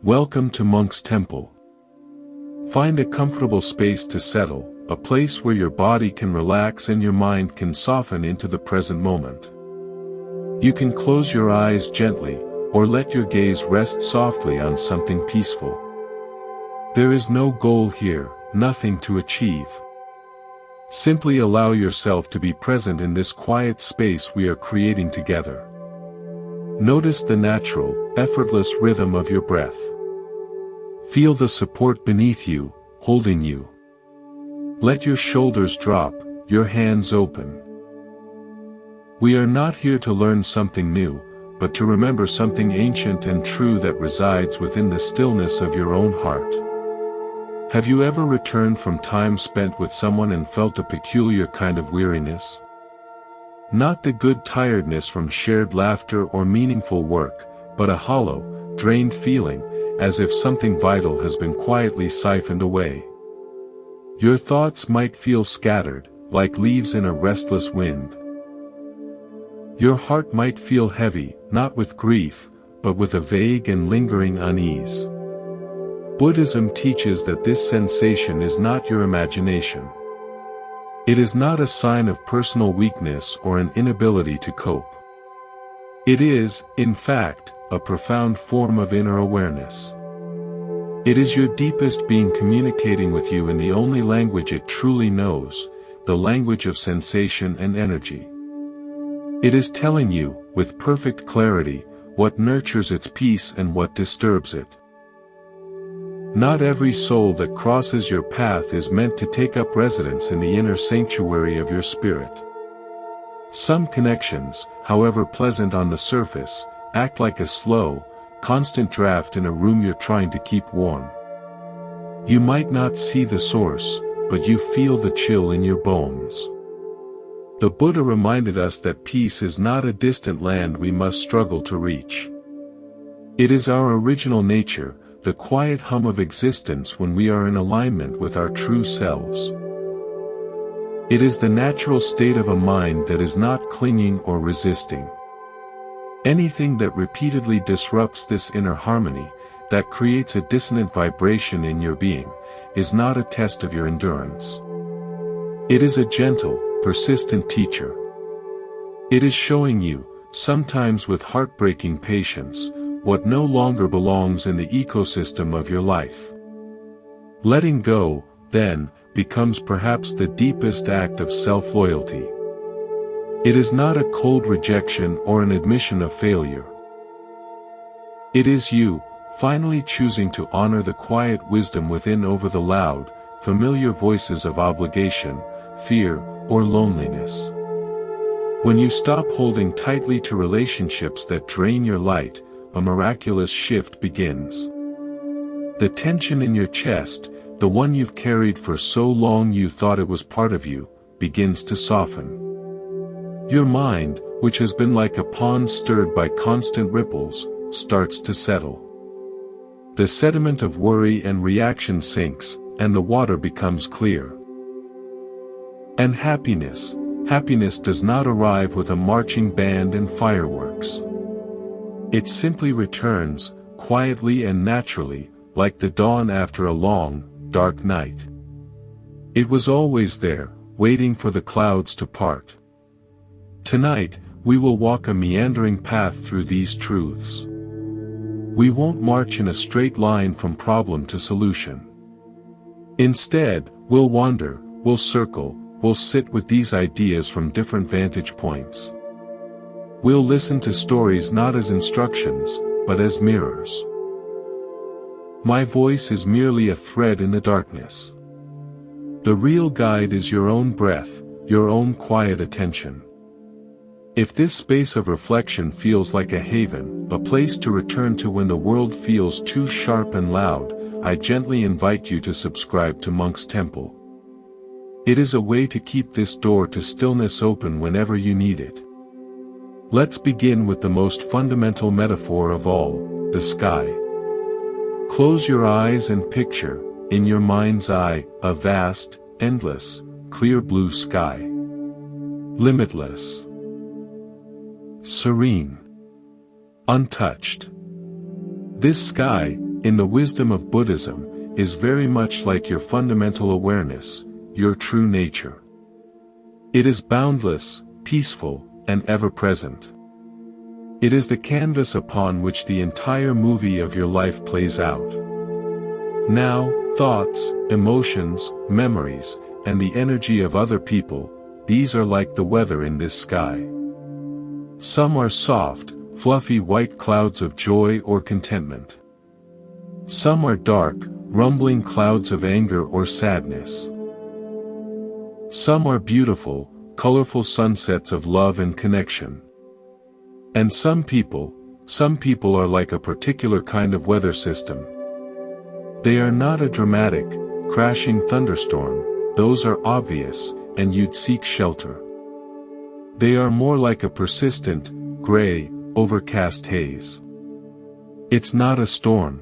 Welcome to Monk's Temple. Find a comfortable space to settle, a place where your body can relax and your mind can soften into the present moment. You can close your eyes gently, or let your gaze rest softly on something peaceful. There is no goal here, nothing to achieve. Simply allow yourself to be present in this quiet space we are creating together. Notice the natural, effortless rhythm of your breath. Feel the support beneath you, holding you. Let your shoulders drop, your hands open. We are not here to learn something new, but to remember something ancient and true that resides within the stillness of your own heart. Have you ever returned from time spent with someone and felt a peculiar kind of weariness? Not the good tiredness from shared laughter or meaningful work, but a hollow, drained feeling, as if something vital has been quietly siphoned away. Your thoughts might feel scattered, like leaves in a restless wind. Your heart might feel heavy, not with grief, but with a vague and lingering unease. Buddhism teaches that this sensation is not your imagination. It is not a sign of personal weakness or an inability to cope. It is, in fact, a profound form of inner awareness. It is your deepest being communicating with you in the only language it truly knows, the language of sensation and energy. It is telling you, with perfect clarity, what nurtures its peace and what disturbs it. Not every soul that crosses your path is meant to take up residence in the inner sanctuary of your spirit. Some connections, however pleasant on the surface, act like a slow, constant draft in a room you're trying to keep warm. You might not see the source, but you feel the chill in your bones. The Buddha reminded us that peace is not a distant land we must struggle to reach. It is our original nature, the quiet hum of existence when we are in alignment with our true selves. It is the natural state of a mind that is not clinging or resisting. Anything that repeatedly disrupts this inner harmony, that creates a dissonant vibration in your being, is not a test of your endurance. It is a gentle, persistent teacher. It is showing you, sometimes with heartbreaking patience, what no longer belongs in the ecosystem of your life. Letting go, then, becomes perhaps the deepest act of self-loyalty. It is not a cold rejection or an admission of failure. It is you, finally choosing to honor the quiet wisdom within over the loud, familiar voices of obligation, fear, or loneliness. When you stop holding tightly to relationships that drain your light, a miraculous shift begins. The tension in your chest, the one you've carried for so long you thought it was part of you, begins to soften. Your mind, which has been like a pond stirred by constant ripples, starts to settle. The sediment of worry and reaction sinks, and the water becomes clear. And happiness does not arrive with a marching band and fireworks. It simply returns, quietly and naturally, like the dawn after a long, dark night. It was always there, waiting for the clouds to part. Tonight, we will walk a meandering path through these truths. We won't march in a straight line from problem to solution. Instead, we'll wander, we'll circle, we'll sit with these ideas from different vantage points. We'll listen to stories not as instructions, but as mirrors. My voice is merely a thread in the darkness. The real guide is your own breath, your own quiet attention. If this space of reflection feels like a haven, a place to return to when the world feels too sharp and loud, I gently invite you to subscribe to Monk's Temple. It is a way to keep this door to stillness open whenever you need it. Let's begin with the most fundamental metaphor of all, the sky. Close your eyes and picture, in your mind's eye, a vast, endless, clear blue sky. Limitless. Serene. Untouched. This sky, in the wisdom of Buddhism, is very much like your fundamental awareness, your true nature. It is boundless, peaceful, and ever-present. It is the canvas upon which the entire movie of your life plays out. Now, thoughts, emotions, memories, and the energy of other people, these are like the weather in this sky. Some are soft, fluffy white clouds of joy or contentment. Some are dark, rumbling clouds of anger or sadness. Some are beautiful, colorful sunsets of love and connection. And some people are like a particular kind of weather system. They are not a dramatic, crashing thunderstorm, those are obvious, and you'd seek shelter. They are more like a persistent, gray, overcast haze. It's not a storm.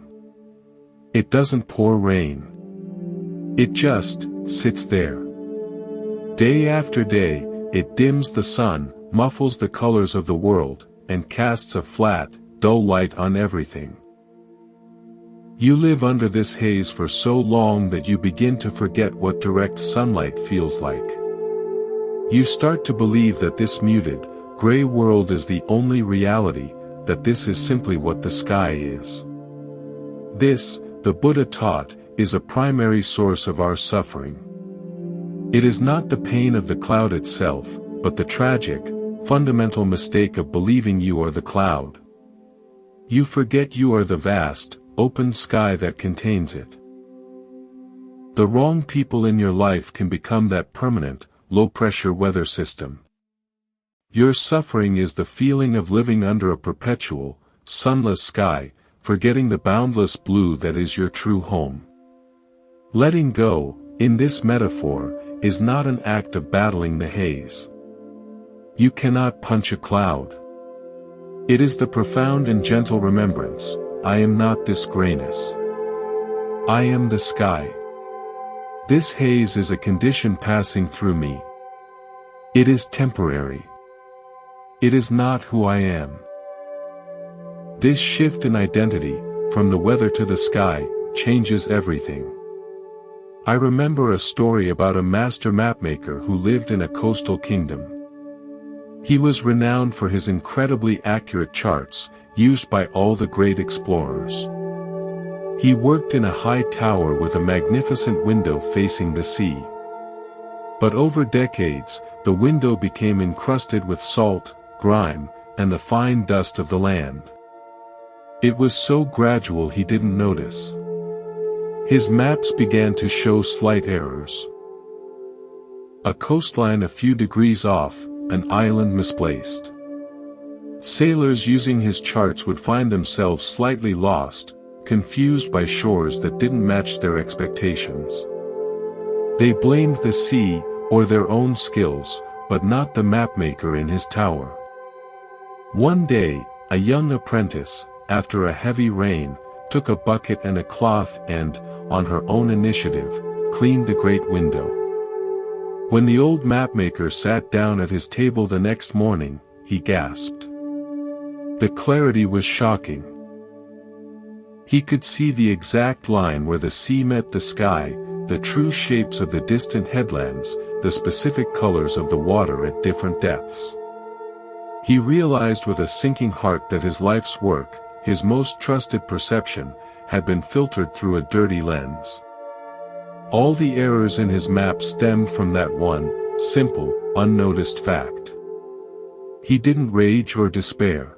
It doesn't pour rain. It just sits there. Day after day, it dims the sun, muffles the colors of the world, and casts a flat, dull light on everything. You live under this haze for so long that you begin to forget what direct sunlight feels like. You start to believe that this muted, gray world is the only reality, that this is simply what the sky is. This, the Buddha taught, is a primary source of our suffering. It is not the pain of the cloud itself, but the tragic, fundamental mistake of believing you are the cloud. You forget you are the vast, open sky that contains it. The wrong people in your life can become that permanent, low-pressure weather system. Your suffering is the feeling of living under a perpetual, sunless sky, forgetting the boundless blue that is your true home. Letting go, in this metaphor, is not an act of battling the haze. You cannot punch a cloud. It is the profound and gentle remembrance, I am not this grayness. I am the sky. This haze is a condition passing through me. It is temporary. It is not who I am. This shift in identity, from the weather to the sky, changes everything. I remember a story about a master mapmaker who lived in a coastal kingdom. He was renowned for his incredibly accurate charts, used by all the great explorers. He worked in a high tower with a magnificent window facing the sea. But over decades, the window became encrusted with salt, grime, and the fine dust of the land. It was so gradual he didn't notice. His maps began to show slight errors. A coastline a few degrees off, an island misplaced. Sailors using his charts would find themselves slightly lost, confused by shores that didn't match their expectations. They blamed the sea, or their own skills, but not the mapmaker in his tower. One day, a young apprentice, after a heavy rain, took a bucket and a cloth and, on her own initiative, cleaned the great window. When the old mapmaker sat down at his table the next morning, he gasped. The clarity was shocking. He could see the exact line where the sea met the sky, the true shapes of the distant headlands, the specific colors of the water at different depths. He realized with a sinking heart that his life's work, his most trusted perception, had been filtered through a dirty lens. All the errors in his map stemmed from that one, simple, unnoticed fact. He didn't rage or despair.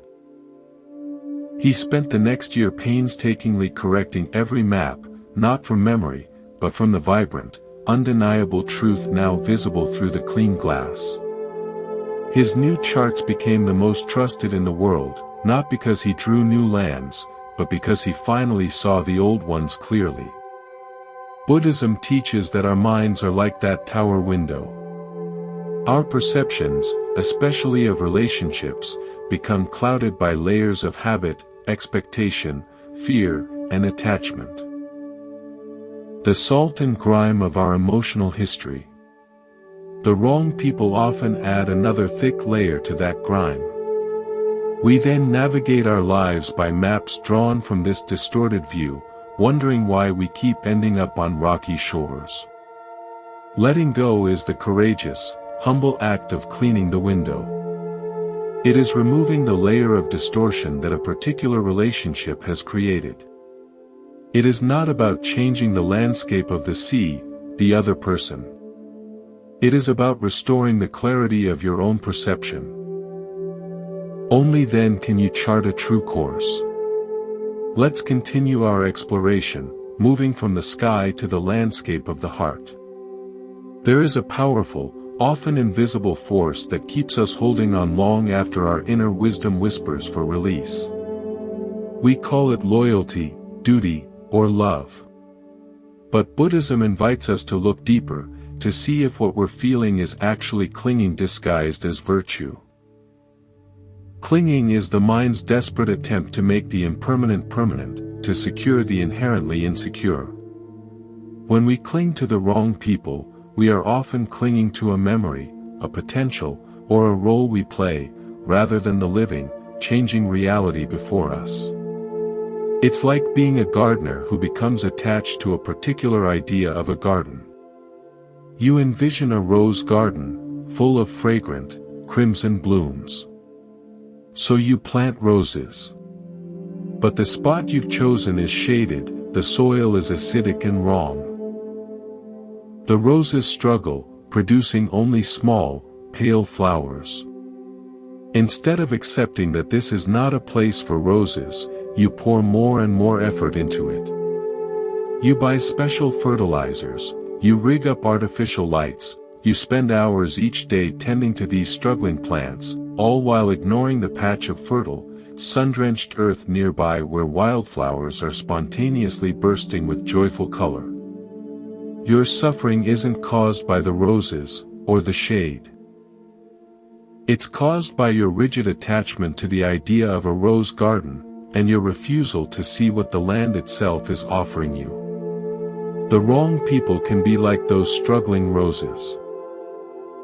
He spent the next year painstakingly correcting every map, not from memory, but from the vibrant, undeniable truth now visible through the clean glass. His new charts became the most trusted in the world, not because he drew new lands, but because he finally saw the old ones clearly. Buddhism teaches that our minds are like that tower window. Our perceptions, especially of relationships, become clouded by layers of habit, expectation, fear, and attachment. The salt and grime of our emotional history. The wrong people often add another thick layer to that grime. We then navigate our lives by maps drawn from this distorted view, wondering why we keep ending up on rocky shores. Letting go is the courageous, humble act of cleaning the window. It is removing the layer of distortion that a particular relationship has created. It is not about changing the landscape of the sea, the other person. It is about restoring the clarity of your own perception. Only then can you chart a true course. Let's continue our exploration, moving from the sky to the landscape of the heart. There is a powerful, often invisible force that keeps us holding on long after our inner wisdom whispers for release. We call it loyalty, duty, or love. But Buddhism invites us to look deeper, to see if what we're feeling is actually clinging disguised as virtue. Clinging is the mind's desperate attempt to make the impermanent permanent, to secure the inherently insecure. When we cling to the wrong people, we are often clinging to a memory, a potential, or a role we play, rather than the living, changing reality before us. It's like being a gardener who becomes attached to a particular idea of a garden. You envision a rose garden, full of fragrant, crimson blooms. So you plant roses. But the spot you've chosen is shaded, the soil is acidic and wrong. The roses struggle, producing only small, pale flowers. Instead of accepting that this is not a place for roses, you pour more and more effort into it. You buy special fertilizers, you rig up artificial lights, you spend hours each day tending to these struggling plants, all while ignoring the patch of fertile, sun-drenched earth nearby where wildflowers are spontaneously bursting with joyful color. Your suffering isn't caused by the roses, or the shade. It's caused by your rigid attachment to the idea of a rose garden, and your refusal to see what the land itself is offering you. The wrong people can be like those struggling roses.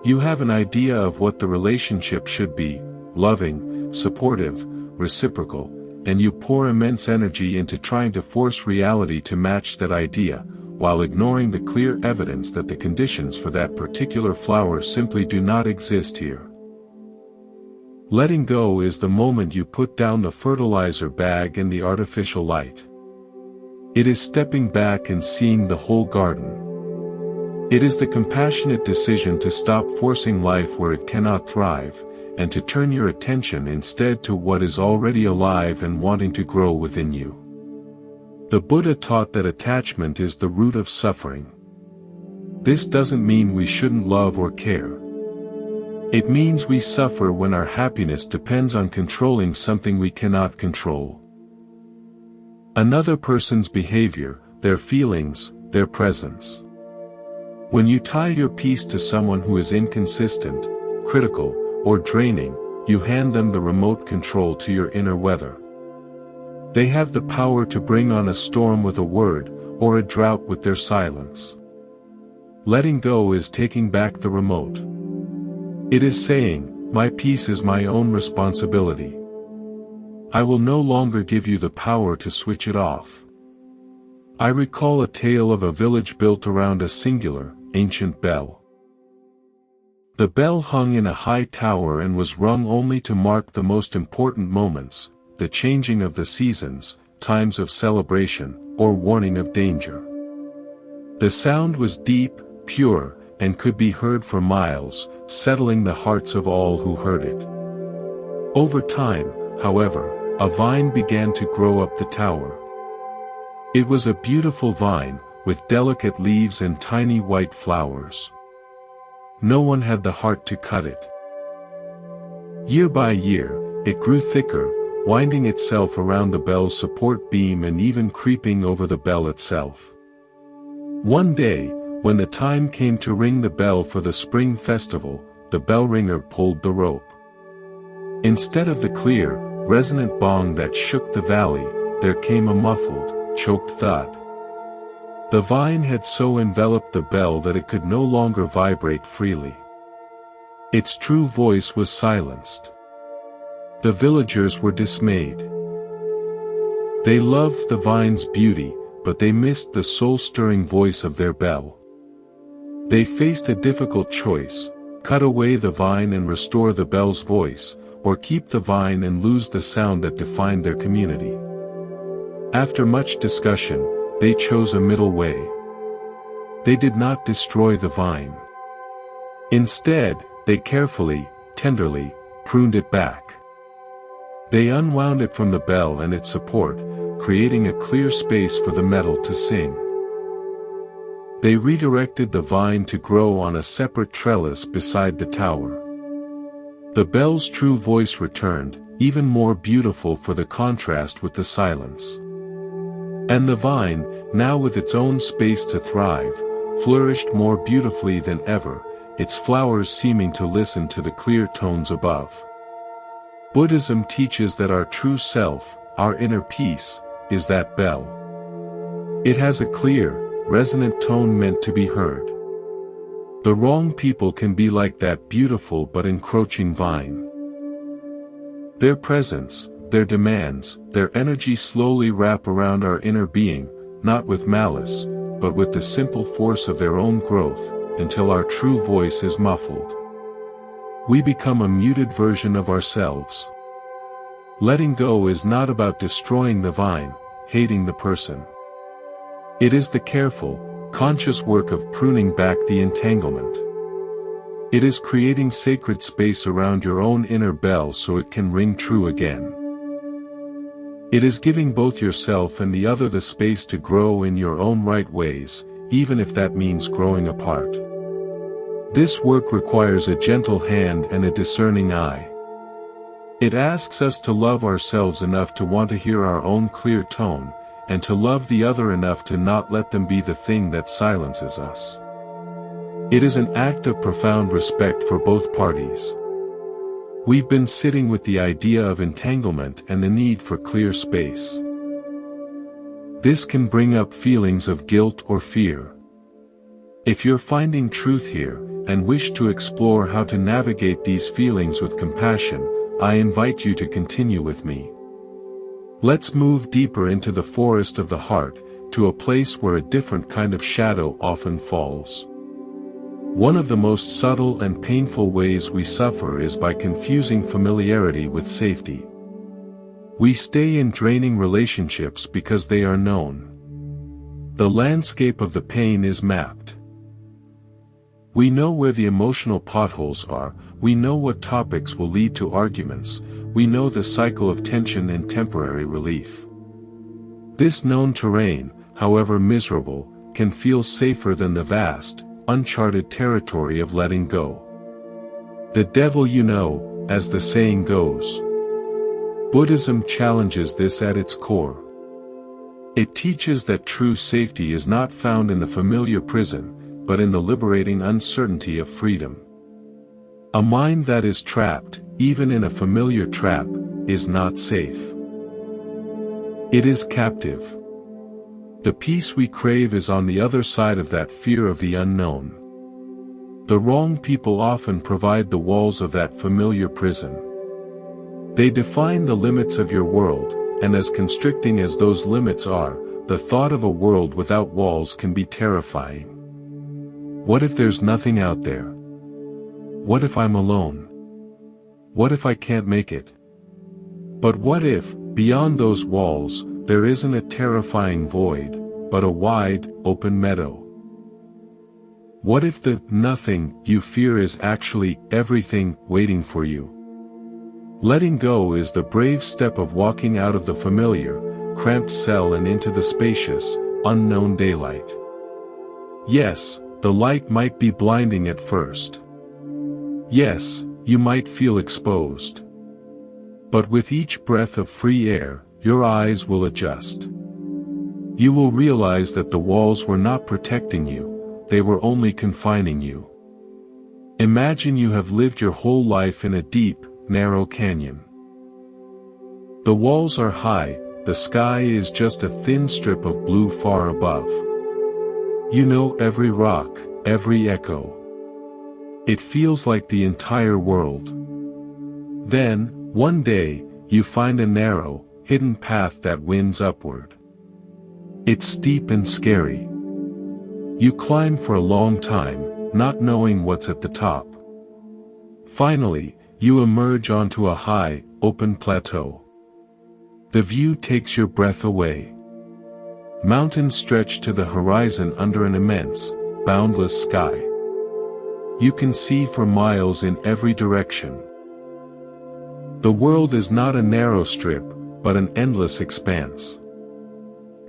You have an idea of what the relationship should be, loving, supportive, reciprocal, and you pour immense energy into trying to force reality to match that idea, while ignoring the clear evidence that the conditions for that particular flower simply do not exist here. Letting go is the moment you put down the fertilizer bag and the artificial light. It is stepping back and seeing the whole garden. It is the compassionate decision to stop forcing life where it cannot thrive, and to turn your attention instead to what is already alive and wanting to grow within you. The Buddha taught that attachment is the root of suffering. This doesn't mean we shouldn't love or care. It means we suffer when our happiness depends on controlling something we cannot control. Another person's behavior, their feelings, their presence. When you tie your peace to someone who is inconsistent, critical, or draining, you hand them the remote control to your inner weather. They have the power to bring on a storm with a word, or a drought with their silence. Letting go is taking back the remote. It is saying, my peace is my own responsibility. I will no longer give you the power to switch it off. I recall a tale of a village built around a singular, ancient bell. The bell hung in a high tower and was rung only to mark the most important moments, the changing of the seasons, times of celebration, or warning of danger. The sound was deep, pure, and could be heard for miles, settling the hearts of all who heard it. Over time, however, a vine began to grow up the tower. It was a beautiful vine, with delicate leaves and tiny white flowers. No one had the heart to cut it. Year by year, it grew thicker, winding itself around the bell's support beam and even creeping over the bell itself. One day, when the time came to ring the bell for the spring festival, the bell ringer pulled the rope. Instead of the clear, resonant bong that shook the valley, there came a muffled, choked thud. The vine had so enveloped the bell that it could no longer vibrate freely. Its true voice was silenced. The villagers were dismayed. They loved the vine's beauty, but they missed the soul-stirring voice of their bell. They faced a difficult choice: cut away the vine and restore the bell's voice, or keep the vine and lose the sound that defined their community. After much discussion, they chose a middle way. They did not destroy the vine. Instead, they carefully, tenderly, pruned it back. They unwound it from the bell and its support, creating a clear space for the metal to sing. They redirected the vine to grow on a separate trellis beside the tower. The bell's true voice returned, even more beautiful for the contrast with the silence. And the vine, now with its own space to thrive, flourished more beautifully than ever, its flowers seeming to listen to the clear tones above. Buddhism teaches that our true self, our inner peace, is that bell. It has a clear, resonant tone meant to be heard. The wrong people can be like that beautiful but encroaching vine. Their presence, their demands, their energy slowly wrap around our inner being, not with malice, but with the simple force of their own growth, until our true voice is muffled. We become a muted version of ourselves. Letting go is not about destroying the vine, hating the person. It is the careful, conscious work of pruning back the entanglement. It is creating sacred space around your own inner bell so it can ring true again. It is giving both yourself and the other the space to grow in your own right ways, even if that means growing apart. This work requires a gentle hand and a discerning eye. It asks us to love ourselves enough to want to hear our own clear tone, and to love the other enough to not let them be the thing that silences us. It is an act of profound respect for both parties. We've been sitting with the idea of entanglement and the need for clear space. This can bring up feelings of guilt or fear. If you're finding truth here, and wish to explore how to navigate these feelings with compassion, I invite you to continue with me. Let's move deeper into the forest of the heart, to a place where a different kind of shadow often falls. One of the most subtle and painful ways we suffer is by confusing familiarity with safety. We stay in draining relationships because they are known. The landscape of the pain is mapped. We know where the emotional potholes are, we know what topics will lead to arguments, we know the cycle of tension and temporary relief. This known terrain, however miserable, can feel safer than the vast, uncharted territory of letting go. The devil you know, as the saying goes. Buddhism challenges this at its core. It teaches that true safety is not found in the familiar prison, but in the liberating uncertainty of freedom. A mind that is trapped, even in a familiar trap, is not safe. It is captive. The peace we crave is on the other side of that fear of the unknown. The wrong people often provide the walls of that familiar prison. They define the limits of your world, and as constricting as those limits are, the thought of a world without walls can be terrifying. What if there's nothing out there? What if I'm alone? What if I can't make it? But what if, beyond those walls, there isn't a terrifying void, but a wide, open meadow? What if the nothing you fear is actually everything waiting for you? Letting go is the brave step of walking out of the familiar, cramped cell and into the spacious, unknown daylight. Yes, the light might be blinding at first. Yes, you might feel exposed. But with each breath of free air, your eyes will adjust. You will realize that the walls were not protecting you, they were only confining you. Imagine you have lived your whole life in a deep, narrow canyon. The walls are high, the sky is just a thin strip of blue far above. You know every rock, every echo. It feels like the entire world. Then, one day, you find a narrow, hidden path that winds upward. It's steep and scary. You climb for a long time, not knowing what's at the top. Finally, you emerge onto a high, open plateau. The view takes your breath away. Mountains stretch to the horizon under an immense, boundless sky. You can see for miles in every direction. The world is not a narrow strip, but an endless expanse.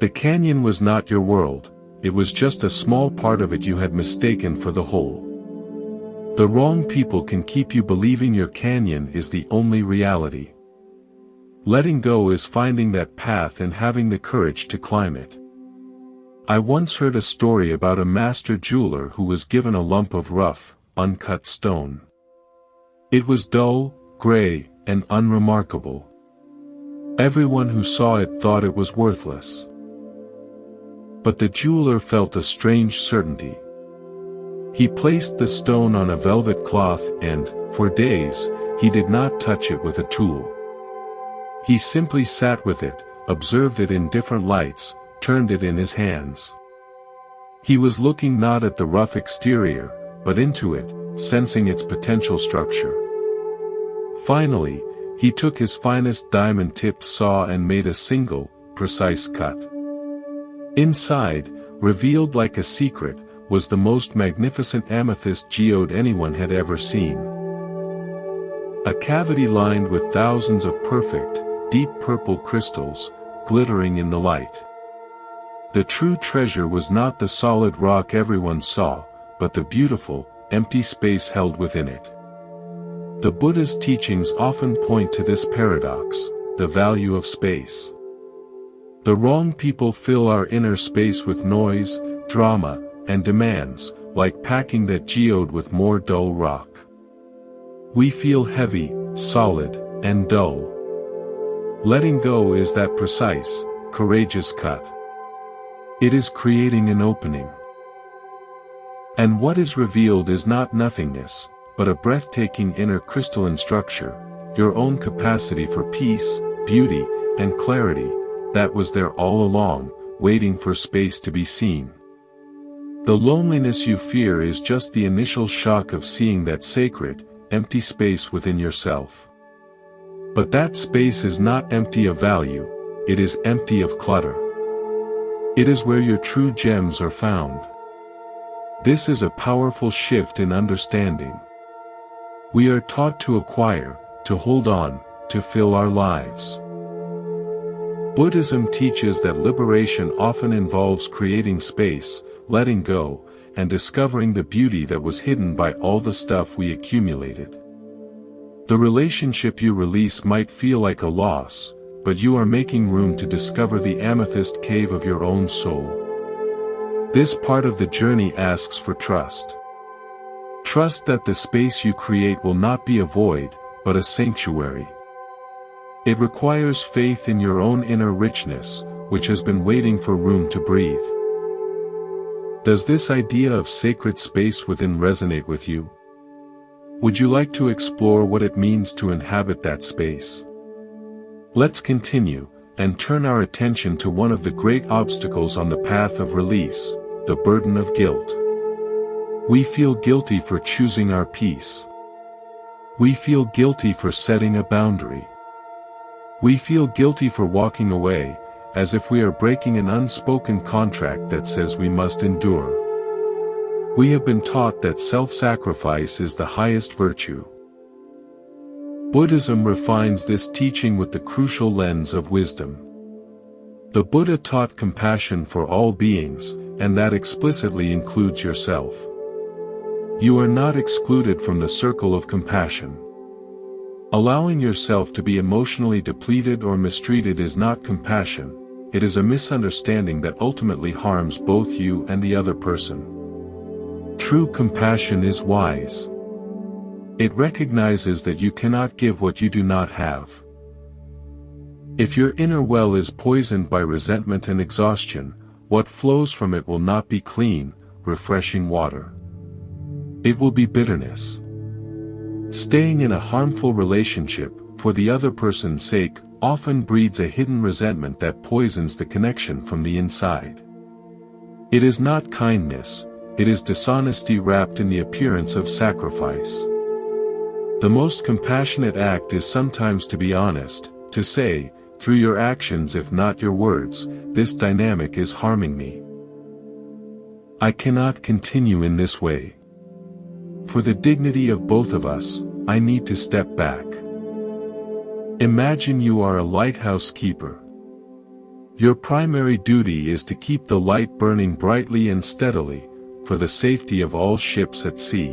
The canyon was not your world, it was just a small part of it you had mistaken for the whole. The wrong people can keep you believing your canyon is the only reality. Letting go is finding that path and having the courage to climb it. I once heard a story about a master jeweler who was given a lump of rough, uncut stone. It was dull, gray, and unremarkable. Everyone who saw it thought it was worthless. But the jeweler felt a strange certainty. He placed the stone on a velvet cloth and, for days, he did not touch it with a tool. He simply sat with it, observed it in different lights, turned it in his hands. He was looking not at the rough exterior, but into it, sensing its potential structure. Finally, he took his finest diamond-tipped saw and made a single, precise cut. Inside, revealed like a secret, was the most magnificent amethyst geode anyone had ever seen. A cavity lined with thousands of perfect, deep purple crystals, glittering in the light. The true treasure was not the solid rock everyone saw, but the beautiful, empty space held within it. The Buddha's teachings often point to this paradox, the value of space. The wrong people fill our inner space with noise, drama, and demands, like packing that geode with more dull rock. We feel heavy, solid, and dull. Letting go is that precise, courageous cut. It is creating an opening. And what is revealed is not nothingness, but a breathtaking inner crystalline structure, your own capacity for peace, beauty, and clarity, that was there all along, waiting for space to be seen. The loneliness you fear is just the initial shock of seeing that sacred, empty space within yourself. But that space is not empty of value, it is empty of clutter. It is where your true gems are found. This is a powerful shift in understanding. We are taught to acquire, to hold on, to fill our lives. Buddhism teaches that liberation often involves creating space, letting go, and discovering the beauty that was hidden by all the stuff we accumulated. The relationship you release might feel like a loss, but you are making room to discover the amethyst cave of your own soul. This part of the journey asks for trust. Trust that the space you create will not be a void, but a sanctuary. It requires faith in your own inner richness, which has been waiting for room to breathe. Does this idea of sacred space within resonate with you? Would you like to explore what it means to inhabit that space? Let's continue, and turn our attention to one of the great obstacles on the path of release, the burden of guilt. We feel guilty for choosing our peace. We feel guilty for setting a boundary. We feel guilty for walking away, as if we are breaking an unspoken contract that says we must endure. We have been taught that self-sacrifice is the highest virtue. Buddhism refines this teaching with the crucial lens of wisdom. The Buddha taught compassion for all beings, and that explicitly includes yourself. You are not excluded from the circle of compassion. Allowing yourself to be emotionally depleted or mistreated is not compassion, it is a misunderstanding that ultimately harms both you and the other person. True compassion is wise. It recognizes that you cannot give what you do not have. If your inner well is poisoned by resentment and exhaustion, what flows from it will not be clean, refreshing water. It will be bitterness. Staying in a harmful relationship, for the other person's sake, often breeds a hidden resentment that poisons the connection from the inside. It is not kindness, it is dishonesty wrapped in the appearance of sacrifice. The most compassionate act is sometimes to be honest, to say, through your actions if not your words, this dynamic is harming me. I cannot continue in this way. For the dignity of both of us, I need to step back. Imagine you are a lighthouse keeper. Your primary duty is to keep the light burning brightly and steadily, for the safety of all ships at sea.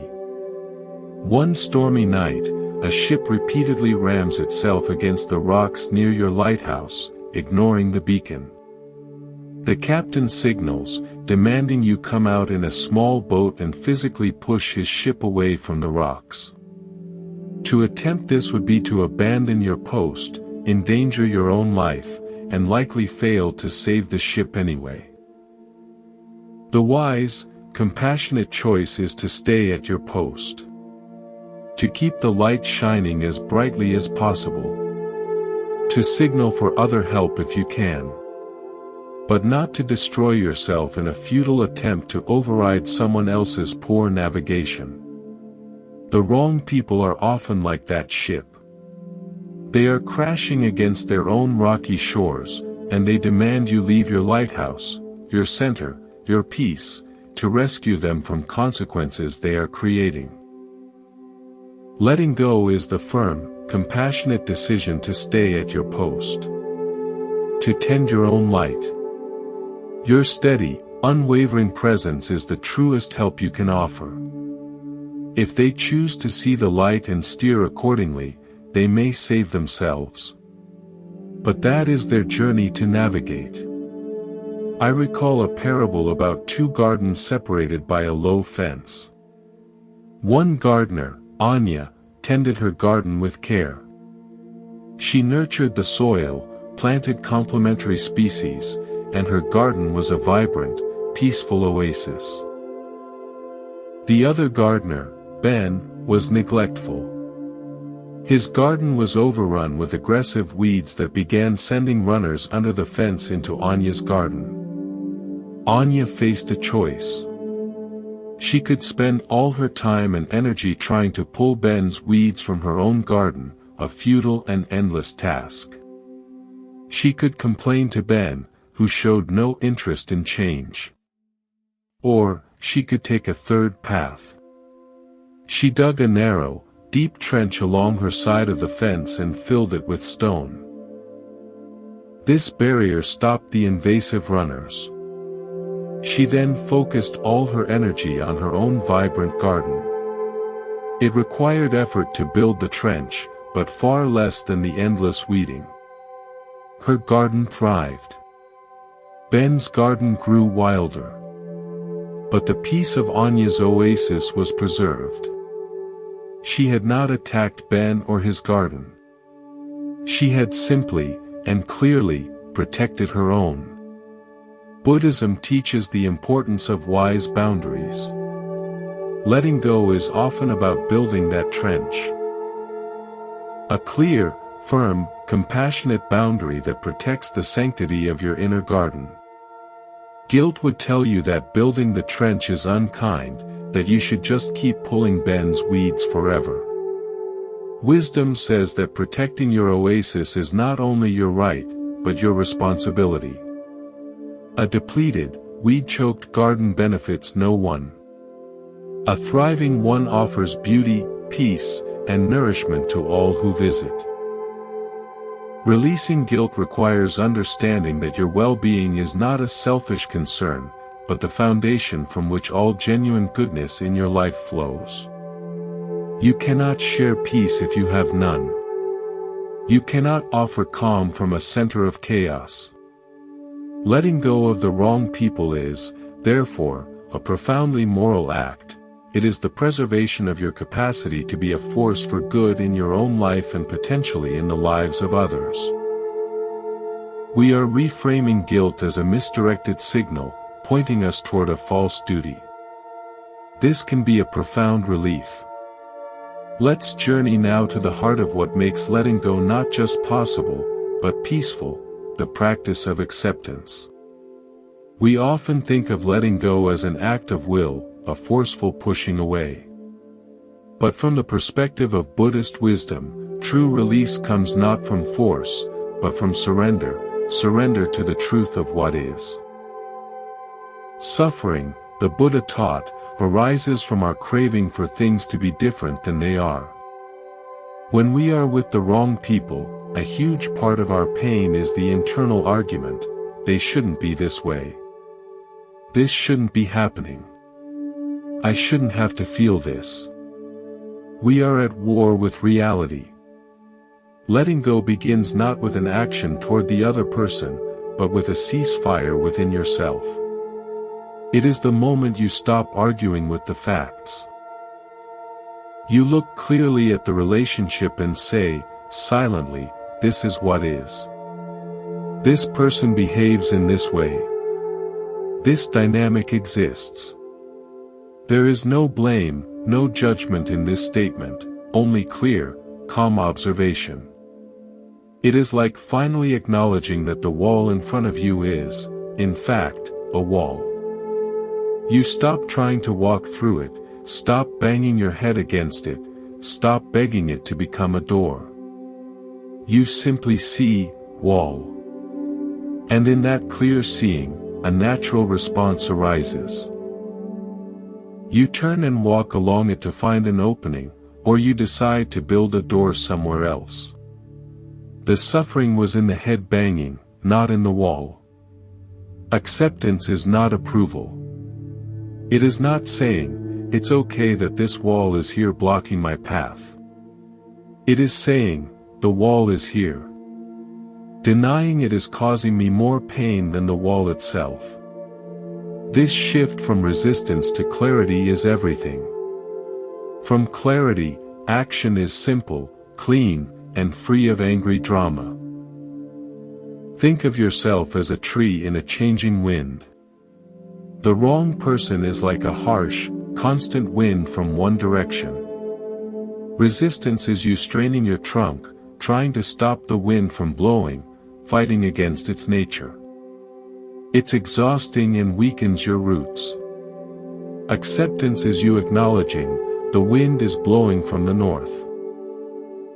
One stormy night, a ship repeatedly rams itself against the rocks near your lighthouse, ignoring the beacon. The captain signals, demanding you come out in a small boat and physically push his ship away from the rocks. To attempt this would be to abandon your post, endanger your own life, and likely fail to save the ship anyway. The wise, compassionate choice is to stay at your post. To keep the light shining as brightly as possible. To signal for other help if you can. But not to destroy yourself in a futile attempt to override someone else's poor navigation. The wrong people are often like that ship. They are crashing against their own rocky shores, and they demand you leave your lighthouse, your center, your peace, to rescue them from consequences they are creating. Letting go is the firm, compassionate decision to stay at your post. To tend your own light. Your steady, unwavering presence is the truest help you can offer. If they choose to see the light and steer accordingly, they may save themselves. But that is their journey to navigate. I recall a parable about two gardens separated by a low fence. One gardener, Anya, tended her garden with care. She nurtured the soil, planted complementary species, and her garden was a vibrant, peaceful oasis. The other gardener, Ben, was neglectful. His garden was overrun with aggressive weeds that began sending runners under the fence into Anya's garden. Anya faced a choice. She could spend all her time and energy trying to pull Ben's weeds from her own garden, a futile and endless task. She could complain to Ben, who showed no interest in change. Or, she could take a third path. She dug a narrow, deep trench along her side of the fence and filled it with stone. This barrier stopped the invasive runners. She then focused all her energy on her own vibrant garden. It required effort to build the trench, but far less than the endless weeding. Her garden thrived. Ben's garden grew wilder. But the peace of Anya's oasis was preserved. She had not attacked Ben or his garden. She had simply, and clearly, protected her own. Buddhism teaches the importance of wise boundaries. Letting go is often about building that trench. A clear, firm, compassionate boundary that protects the sanctity of your inner garden. Guilt would tell you that building the trench is unkind, that you should just keep pulling Ben's weeds forever. Wisdom says that protecting your oasis is not only your right, but your responsibility. A depleted, weed-choked garden benefits no one. A thriving one offers beauty, peace, and nourishment to all who visit. Releasing guilt requires understanding that your well-being is not a selfish concern, but the foundation from which all genuine goodness in your life flows. You cannot share peace if you have none. You cannot offer calm from a center of chaos. Letting go of the wrong people is, therefore, a profoundly moral act. It is the preservation of your capacity to be a force for good in your own life and potentially in the lives of others. We are reframing guilt as a misdirected signal, pointing us toward a false duty. This can be a profound relief. Let's journey now to the heart of what makes letting go not just possible, but peaceful, the practice of acceptance. We often think of letting go as an act of will, a forceful pushing away. But from the perspective of Buddhist wisdom, true release comes not from force, but from surrender to the truth of what is. Suffering, the Buddha taught, arises from our craving for things to be different than they are. When we are with the wrong people, a huge part of our pain is the internal argument, they shouldn't be this way. This shouldn't be happening. I shouldn't have to feel this. We are at war with reality. Letting go begins not with an action toward the other person, but with a ceasefire within yourself. It is the moment you stop arguing with the facts. You look clearly at the relationship and say, silently, this is what is. This person behaves in this way. This dynamic exists. There is no blame, no judgment in this statement, only clear, calm observation. It is like finally acknowledging that the wall in front of you is, in fact, a wall. You stop trying to walk through it, stop banging your head against it, stop begging it to become a door. You simply see, wall. And in that clear seeing, a natural response arises. You turn and walk along it to find an opening, or you decide to build a door somewhere else. The suffering was in the head banging, not in the wall. Acceptance is not approval. It is not saying, it's okay that this wall is here blocking my path. It is saying, the wall is here. Denying it is causing me more pain than the wall itself. This shift from resistance to clarity is everything. From clarity, action is simple, clean, and free of angry drama. Think of yourself as a tree in a changing wind. The wrong person is like a harsh, constant wind from one direction. Resistance is you straining your trunk, trying to stop the wind from blowing, fighting against its nature. It's exhausting and weakens your roots. Acceptance is you acknowledging, the wind is blowing from the north.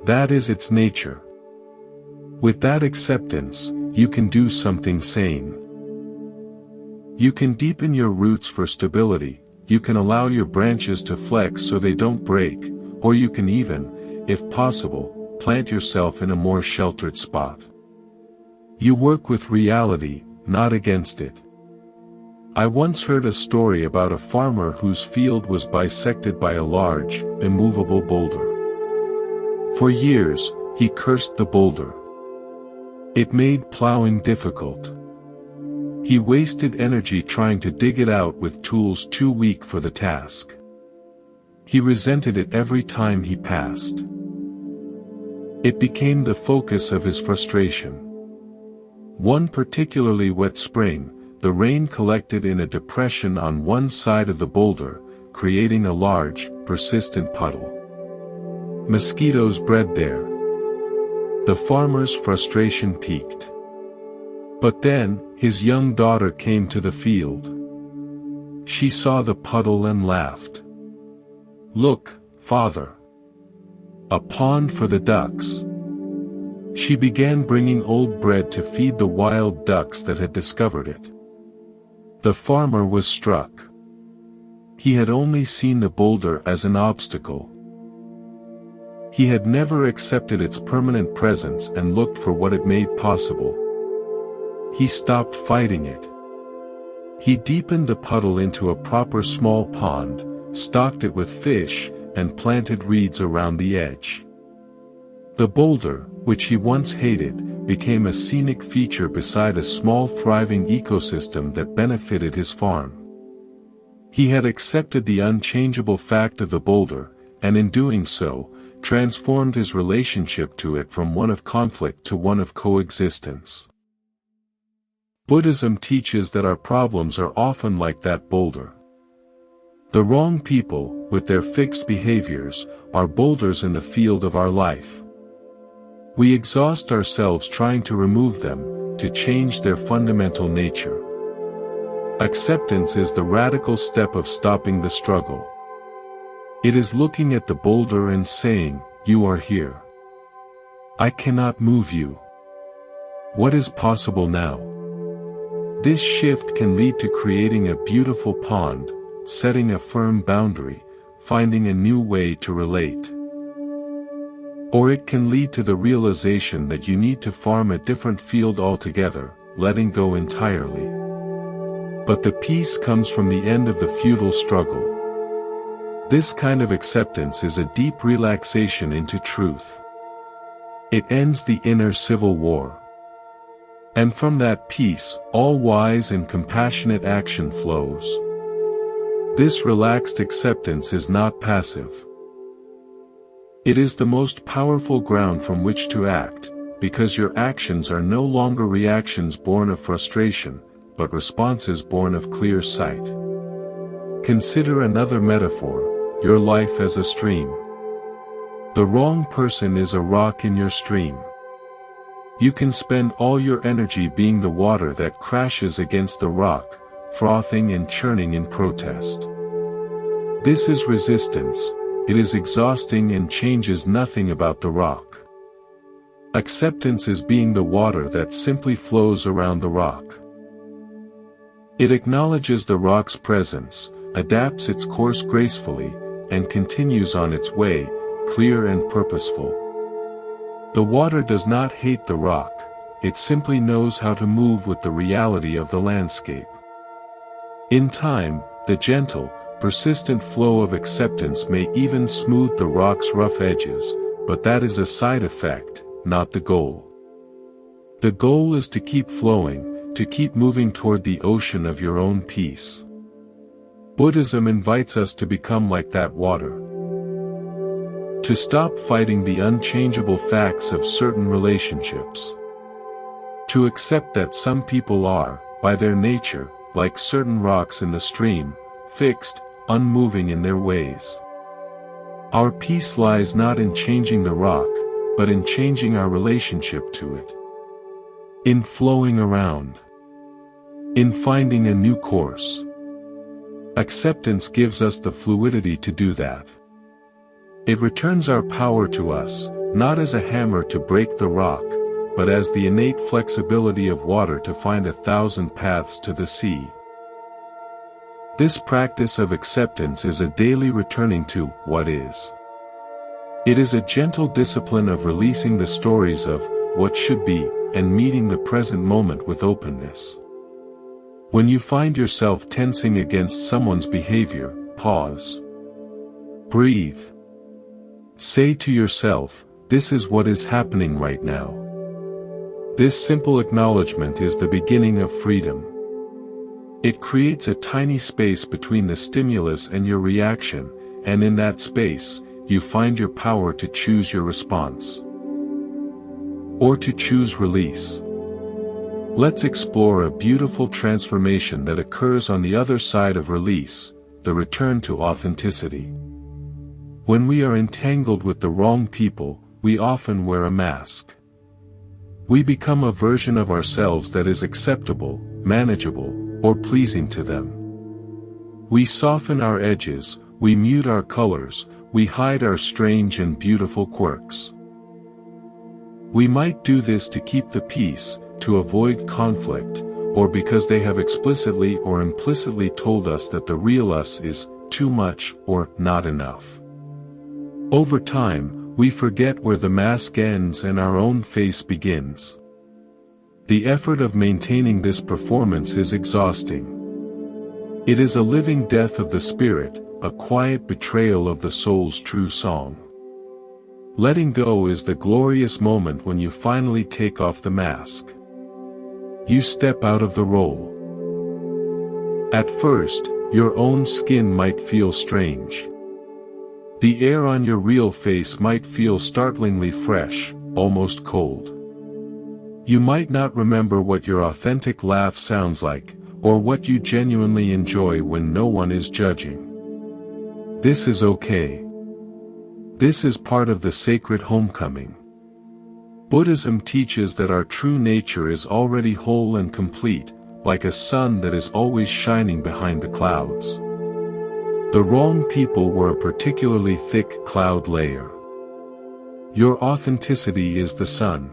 That is its nature. With that acceptance, you can do something sane. You can deepen your roots for stability, you can allow your branches to flex so they don't break, or you can even, if possible, plant yourself in a more sheltered spot. You work with reality, not against it. I once heard a story about a farmer whose field was bisected by a large, immovable boulder. For years, he cursed the boulder. It made plowing difficult. He wasted energy trying to dig it out with tools too weak for the task. He resented it every time he passed. It became the focus of his frustration. One particularly wet spring, the rain collected in a depression on one side of the boulder, creating a large, persistent puddle. Mosquitoes bred there. The farmer's frustration peaked. But then, his young daughter came to the field. She saw the puddle and laughed. "Look, father. A pond for the ducks." She began bringing old bread to feed the wild ducks that had discovered it. The farmer was struck. He had only seen the boulder as an obstacle. He had never accepted its permanent presence and looked for what it made possible. He stopped fighting it. He deepened the puddle into a proper small pond, stocked it with fish, and planted reeds around the edge. The boulder, which he once hated, became a scenic feature beside a small thriving ecosystem that benefited his farm. He had accepted the unchangeable fact of the boulder, and in doing so, transformed his relationship to it from one of conflict to one of coexistence. Buddhism teaches that our problems are often like that boulder. The wrong people, with their fixed behaviors, are boulders in the field of our life. We exhaust ourselves trying to remove them, to change their fundamental nature. Acceptance is the radical step of stopping the struggle. It is looking at the boulder and saying, "You are here. I cannot move you. What is possible now?" This shift can lead to creating a beautiful pond, setting a firm boundary, finding a new way to relate. Or it can lead to the realization that you need to farm a different field altogether, letting go entirely. But the peace comes from the end of the futile struggle. This kind of acceptance is a deep relaxation into truth. It ends the inner civil war. And from that peace, all wise and compassionate action flows. This relaxed acceptance is not passive. It is the most powerful ground from which to act, because your actions are no longer reactions born of frustration, but responses born of clear sight. Consider another metaphor, your life as a stream. The wrong person is a rock in your stream. You can spend all your energy being the water that crashes against the rock, frothing and churning in protest. This is resistance. It is exhausting and changes nothing about the rock. Acceptance is being the water that simply flows around the rock. It acknowledges the rock's presence, adapts its course gracefully, and continues on its way, clear and purposeful. The water does not hate the rock, it simply knows how to move with the reality of the landscape. In time, the gentle, persistent flow of acceptance may even smooth the rock's rough edges, but that is a side effect, not the goal. The goal is to keep flowing, to keep moving toward the ocean of your own peace. Buddhism invites us to become like that water. To stop fighting the unchangeable facts of certain relationships. To accept that some people are, by their nature, like certain rocks in the stream, fixed, unmoving in their ways. Our peace lies not in changing the rock, but in changing our relationship to it. In flowing around. In finding a new course. Acceptance gives us the fluidity to do that. It returns our power to us, not as a hammer to break the rock, but as the innate flexibility of water to find 1,000 paths to the sea. This practice of acceptance is a daily returning to what is. It is a gentle discipline of releasing the stories of what should be, and meeting the present moment with openness. When you find yourself tensing against someone's behavior, pause. Breathe. Say to yourself, "This is what is happening right now." This simple acknowledgement is the beginning of freedom. It creates a tiny space between the stimulus and your reaction, and in that space, you find your power to choose your response. Or to choose release. Let's explore a beautiful transformation that occurs on the other side of release, the return to authenticity. When we are entangled with the wrong people, we often wear a mask. We become a version of ourselves that is acceptable, manageable, or pleasing to them. We soften our edges, we mute our colors, we hide our strange and beautiful quirks. We might do this to keep the peace, to avoid conflict, or because they have explicitly or implicitly told us that the real us is too much or not enough. Over time, we forget where the mask ends and our own face begins. The effort of maintaining this performance is exhausting. It is a living death of the spirit, a quiet betrayal of the soul's true song. Letting go is the glorious moment when you finally take off the mask. You step out of the role. At first, your own skin might feel strange. The air on your real face might feel startlingly fresh, almost cold. You might not remember what your authentic laugh sounds like, or what you genuinely enjoy when no one is judging. This is okay. This is part of the sacred homecoming. Buddhism teaches that our true nature is already whole and complete, like a sun that is always shining behind the clouds. The wrong people were a particularly thick cloud layer. Your authenticity is the sun.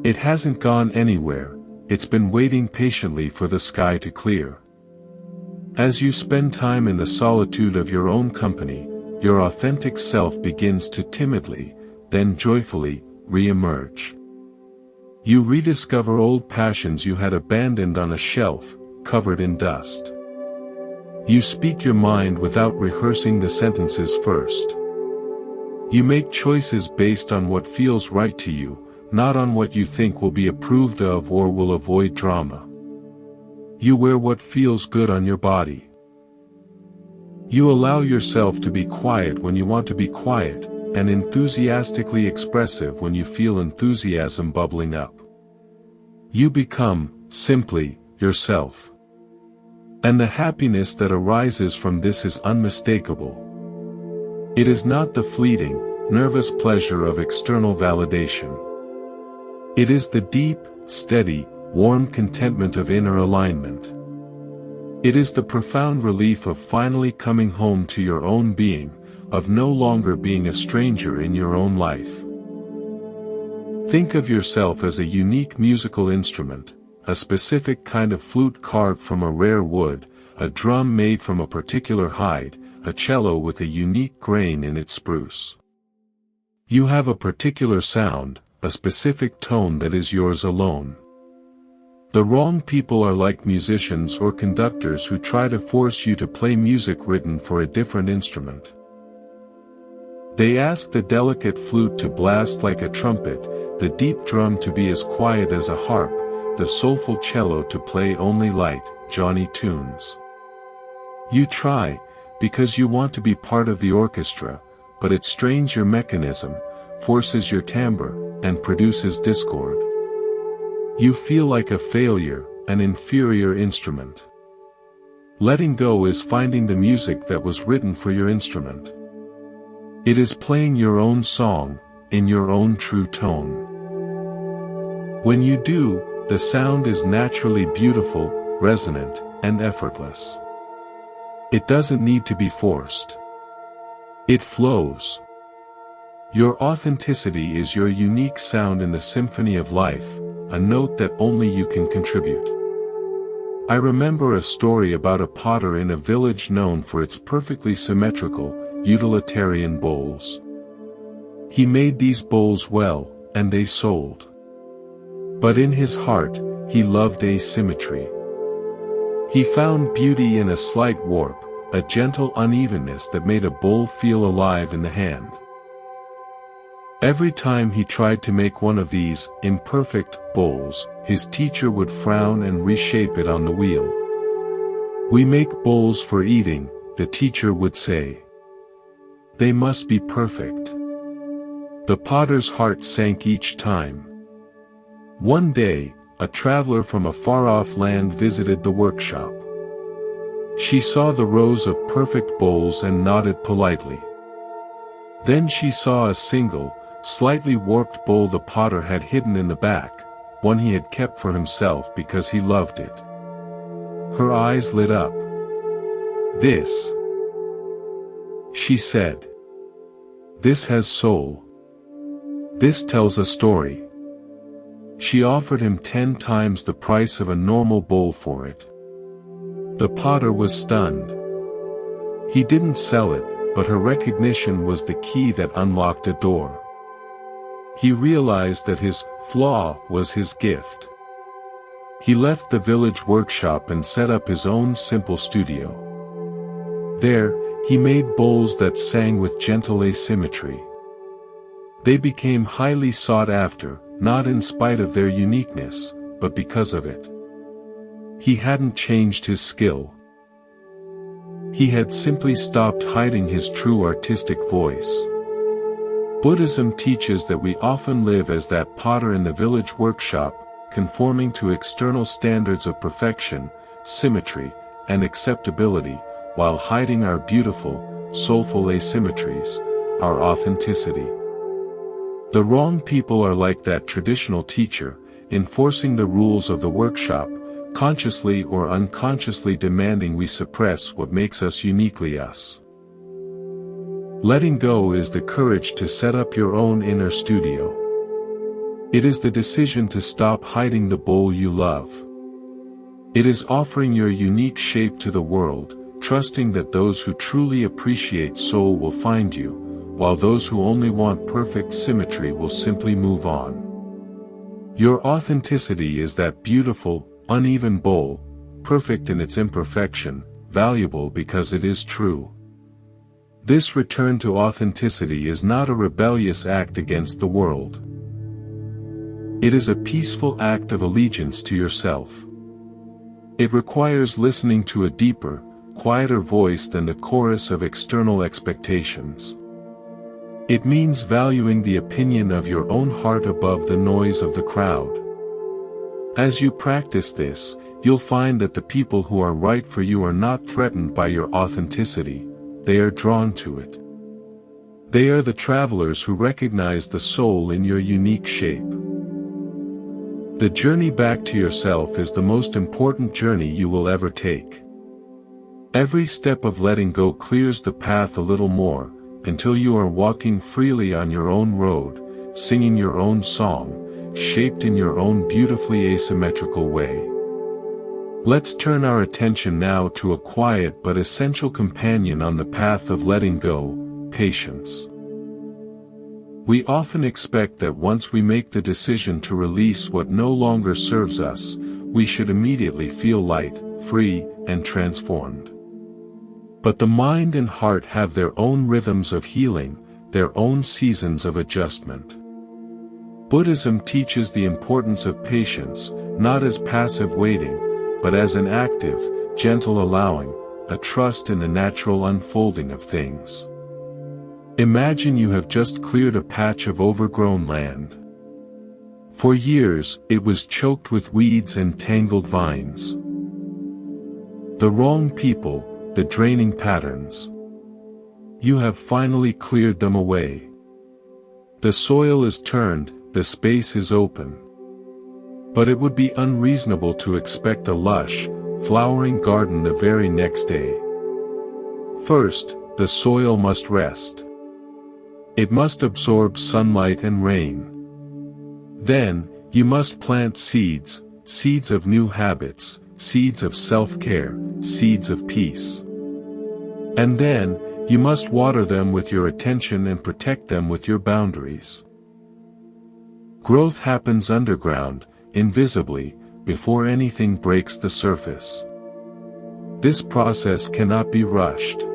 It hasn't gone anywhere, it's been waiting patiently for the sky to clear. As you spend time in the solitude of your own company, your authentic self begins to timidly, then joyfully, re-emerge. You rediscover old passions you had abandoned on a shelf, covered in dust. You speak your mind without rehearsing the sentences first. You make choices based on what feels right to you, not on what you think will be approved of or will avoid drama. You wear what feels good on your body. You allow yourself to be quiet when you want to be quiet, and enthusiastically expressive when you feel enthusiasm bubbling up. You become, simply, yourself. And the happiness that arises from this is unmistakable. It is not the fleeting, nervous pleasure of external validation. It is the deep, steady, warm contentment of inner alignment. It is the profound relief of finally coming home to your own being, of no longer being a stranger in your own life. Think of yourself as a unique musical instrument, a specific kind of flute carved from a rare wood, a drum made from a particular hide, a cello with a unique grain in its spruce. You have a particular sound, a specific tone that is yours alone. The wrong people are like musicians or conductors who try to force you to play music written for a different instrument. They ask the delicate flute to blast like a trumpet, the deep drum to be as quiet as a harp, the soulful cello to play only light, jaunty tunes. You try, because you want to be part of the orchestra, but it strains your mechanism, forces your timbre, and produces discord. You feel like a failure, an inferior instrument. Letting go is finding the music that was written for your instrument. It is playing your own song, in your own true tone. When you do, the sound is naturally beautiful, resonant, and effortless. It doesn't need to be forced. It flows. Your authenticity is your unique sound in the symphony of life, a note that only you can contribute. I remember a story about a potter in a village known for its perfectly symmetrical, utilitarian bowls. He made these bowls well, and they sold. But in his heart, he loved asymmetry. He found beauty in a slight warp, a gentle unevenness that made a bowl feel alive in the hand. Every time he tried to make one of these imperfect bowls, his teacher would frown and reshape it on the wheel. "We make bowls for eating," the teacher would say. "They must be perfect." The potter's heart sank each time. One day, a traveler from a far-off land visited the workshop. She saw the rows of perfect bowls and nodded politely. Then she saw a single, slightly warped bowl the potter had hidden in the back, one he had kept for himself because he loved it. Her eyes lit up. "This," she said. "This has soul. This tells a story." She offered him 10 times the price of a normal bowl for it. The potter was stunned. He didn't sell it, but her recognition was the key that unlocked a door. He realized that his flaw was his gift. He left the village workshop and set up his own simple studio. There, he made bowls that sang with gentle asymmetry. They became highly sought after, not in spite of their uniqueness, but because of it. He hadn't changed his skill. He had simply stopped hiding his true artistic voice. Buddhism teaches that we often live as that potter in the village workshop, conforming to external standards of perfection, symmetry, and acceptability, while hiding our beautiful, soulful asymmetries, our authenticity. The wrong people are like that traditional teacher, enforcing the rules of the workshop, consciously or unconsciously demanding we suppress what makes us uniquely us. Letting go is the courage to set up your own inner studio. It is the decision to stop hiding the bowl you love. It is offering your unique shape to the world, trusting that those who truly appreciate soul will find you, while those who only want perfect symmetry will simply move on. Your authenticity is that beautiful, uneven bowl, perfect in its imperfection, valuable because it is true. This return to authenticity is not a rebellious act against the world. It is a peaceful act of allegiance to yourself. It requires listening to a deeper, quieter voice than the chorus of external expectations. It means valuing the opinion of your own heart above the noise of the crowd. As you practice this, you'll find that the people who are right for you are not threatened by your authenticity, they are drawn to it. They are the travelers who recognize the soul in your unique shape. The journey back to yourself is the most important journey you will ever take. Every step of letting go clears the path a little more, until you are walking freely on your own road, singing your own song, shaped in your own beautifully asymmetrical way. Let's turn our attention now to a quiet but essential companion on the path of letting go, patience. We often expect that once we make the decision to release what no longer serves us, we should immediately feel light, free, and transformed. But the mind and heart have their own rhythms of healing, their own seasons of adjustment. Buddhism teaches the importance of patience, not as passive waiting, but as an active, gentle allowing, a trust in the natural unfolding of things. Imagine you have just cleared a patch of overgrown land. For years, it was choked with weeds and tangled vines. The wrong people, the draining patterns. You have finally cleared them away. The soil is turned, the space is open. But it would be unreasonable to expect a lush, flowering garden the very next day. First, the soil must rest. It must absorb sunlight and rain. Then, you must plant seeds, seeds of new habits, seeds of self-care, seeds of peace. And then, you must water them with your attention and protect them with your boundaries. Growth happens underground, invisibly, before anything breaks the surface. This process cannot be rushed.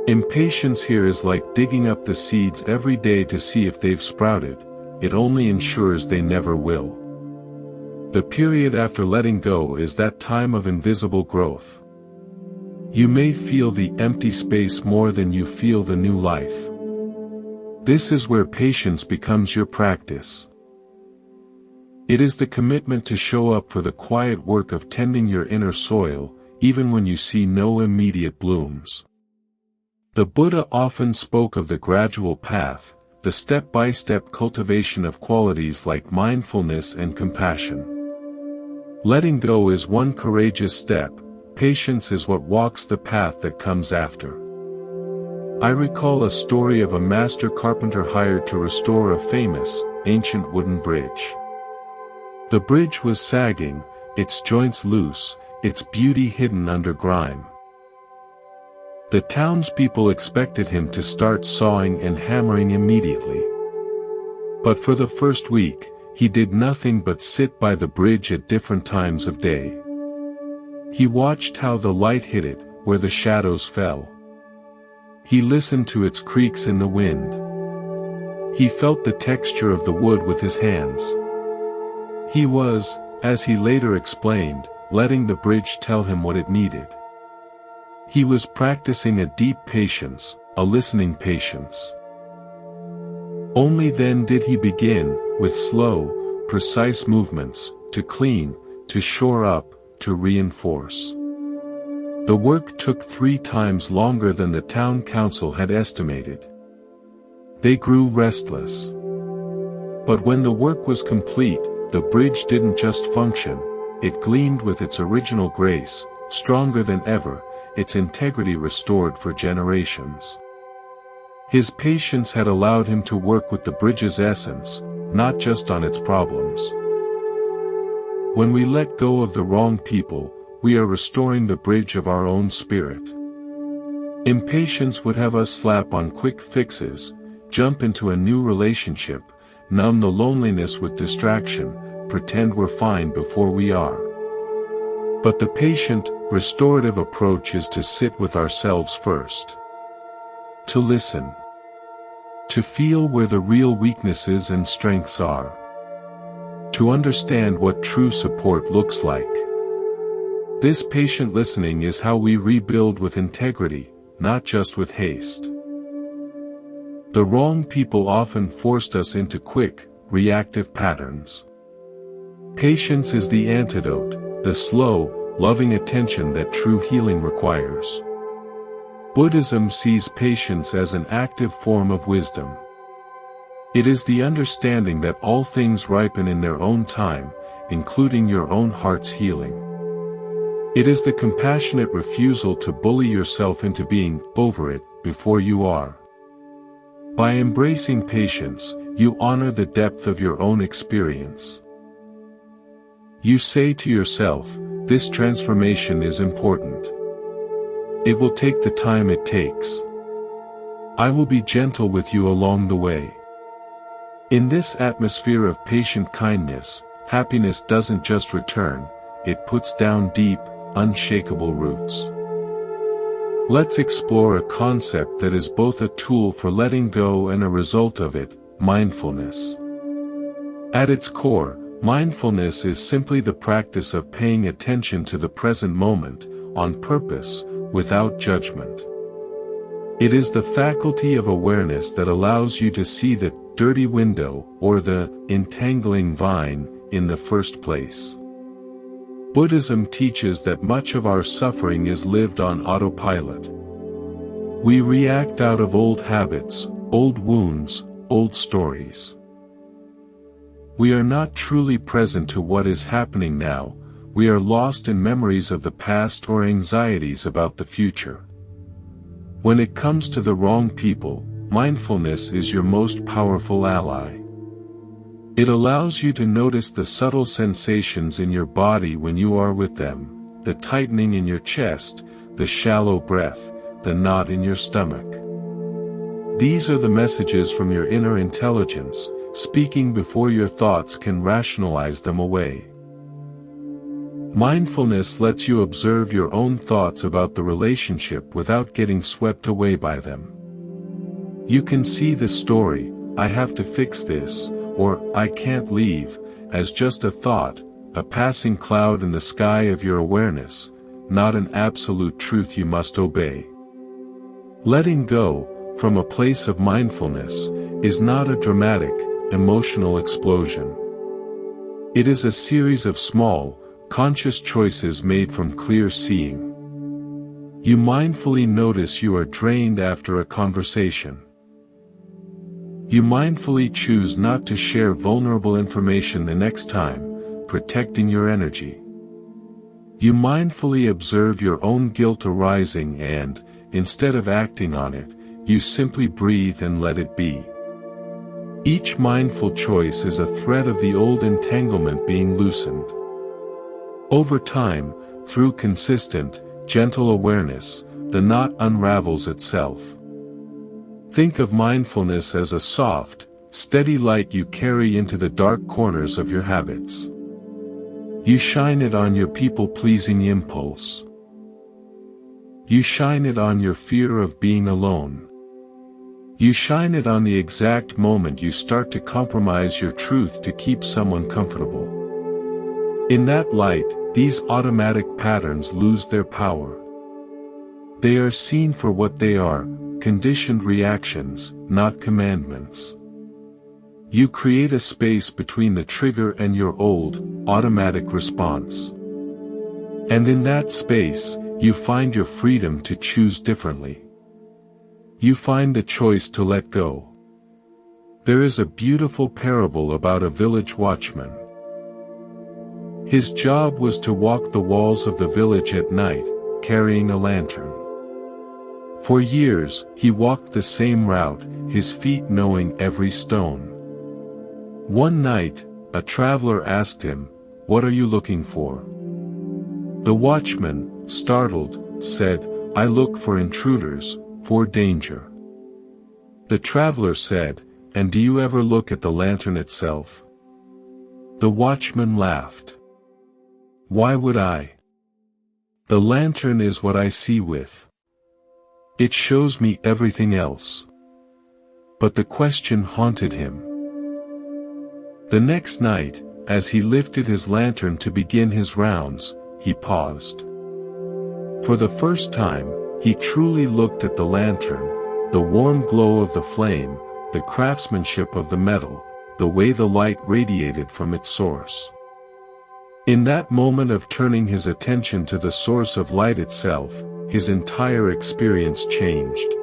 Impatience here is like digging up the seeds every day to see if they've sprouted, it only ensures they never will. The period after letting go is that time of invisible growth. You may feel the empty space more than you feel the new life. This is where patience becomes your practice. It is the commitment to show up for the quiet work of tending your inner soil, even when you see no immediate blooms. The Buddha often spoke of the gradual path, the step-by-step cultivation of qualities like mindfulness and compassion. Letting go is one courageous step, patience is what walks the path that comes after. I recall a story of a master carpenter hired to restore a famous, ancient wooden bridge. The bridge was sagging, its joints loose, its beauty hidden under grime. The townspeople expected him to start sawing and hammering immediately. But for the first week, he did nothing but sit by the bridge at different times of day. He watched how the light hit it, where the shadows fell. He listened to its creaks in the wind. He felt the texture of the wood with his hands. He was, as he later explained, letting the bridge tell him what it needed. He was practicing a deep patience, a listening patience. Only then did he begin, with slow, precise movements, to clean, to shore up, to reinforce. The work took 3 times longer than the town council had estimated. They grew restless. But when the work was complete, the bridge didn't just function, it gleamed with its original grace, stronger than ever, its integrity restored for generations. His patience had allowed him to work with the bridge's essence, not just on its problems. When we let go of the wrong people, we are restoring the bridge of our own spirit. Impatience would have us slap on quick fixes, jump into a new relationship, numb the loneliness with distraction, pretend we're fine before we are. But the patient, restorative approach is to sit with ourselves first. To listen. To feel where the real weaknesses and strengths are. To understand what true support looks like. This patient listening is how we rebuild with integrity, not just with haste. The wrong people often forced us into quick, reactive patterns. Patience is the antidote, the slow, loving attention that true healing requires. Buddhism sees patience as an active form of wisdom. It is the understanding that all things ripen in their own time, including your own heart's healing. It is the compassionate refusal to bully yourself into being over it before you are. By embracing patience, you honor the depth of your own experience. You say to yourself, this transformation is important. It will take the time it takes. I will be gentle with you along the way. In this atmosphere of patient kindness, happiness doesn't just return, it puts down deep, unshakable roots. Let's explore a concept that is both a tool for letting go and a result of it, mindfulness. At its core, mindfulness is simply the practice of paying attention to the present moment, on purpose, without judgment. It is the faculty of awareness that allows you to see the dirty window or the entangling vine in the first place. Buddhism teaches that much of our suffering is lived on autopilot. We react out of old habits, old wounds, old stories. We are not truly present to what is happening now, we are lost in memories of the past or anxieties about the future. When it comes to the wrong people, mindfulness is your most powerful ally. It allows you to notice the subtle sensations in your body when you are with them, the tightening in your chest, the shallow breath, the knot in your stomach. These are the messages from your inner intelligence, speaking before your thoughts can rationalize them away. Mindfulness lets you observe your own thoughts about the relationship without getting swept away by them. You can see the story, I have to fix this, or I can't leave, as just a thought, a passing cloud in the sky of your awareness, not an absolute truth you must obey. Letting go, from a place of mindfulness, is not a dramatic, emotional explosion. It is a series of small, conscious choices made from clear seeing. You mindfully notice you are drained after a conversation. You mindfully choose not to share vulnerable information the next time, protecting your energy. You mindfully observe your own guilt arising and, instead of acting on it, you simply breathe and let it be. Each mindful choice is a thread of the old entanglement being loosened. Over time, through consistent, gentle awareness, the knot unravels itself. Think of mindfulness as a soft, steady light you carry into the dark corners of your habits. You shine it on your people-pleasing impulse. You shine it on your fear of being alone. You shine it on the exact moment you start to compromise your truth to keep someone comfortable. In that light, these automatic patterns lose their power. They are seen for what they are, conditioned reactions, not commandments. You create a space between the trigger and your old, automatic response. And in that space, you find your freedom to choose differently. You find the choice to let go. There is a beautiful parable about a village watchman. His job was to walk the walls of the village at night, carrying a lantern. For years, he walked the same route, his feet knowing every stone. One night, a traveler asked him, "What are you looking for?" The watchman, startled, said, "I look for intruders, for danger." The traveler said, "And do you ever look at the lantern itself?" The watchman laughed. "Why would I? The lantern is what I see with. It shows me everything else." But the question haunted him. The next night, as he lifted his lantern to begin his rounds, he paused. For the first time, he truly looked at the lantern, the warm glow of the flame, the craftsmanship of the metal, the way the light radiated from its source. In that moment of turning his attention to the source of light itself, his entire experience changed.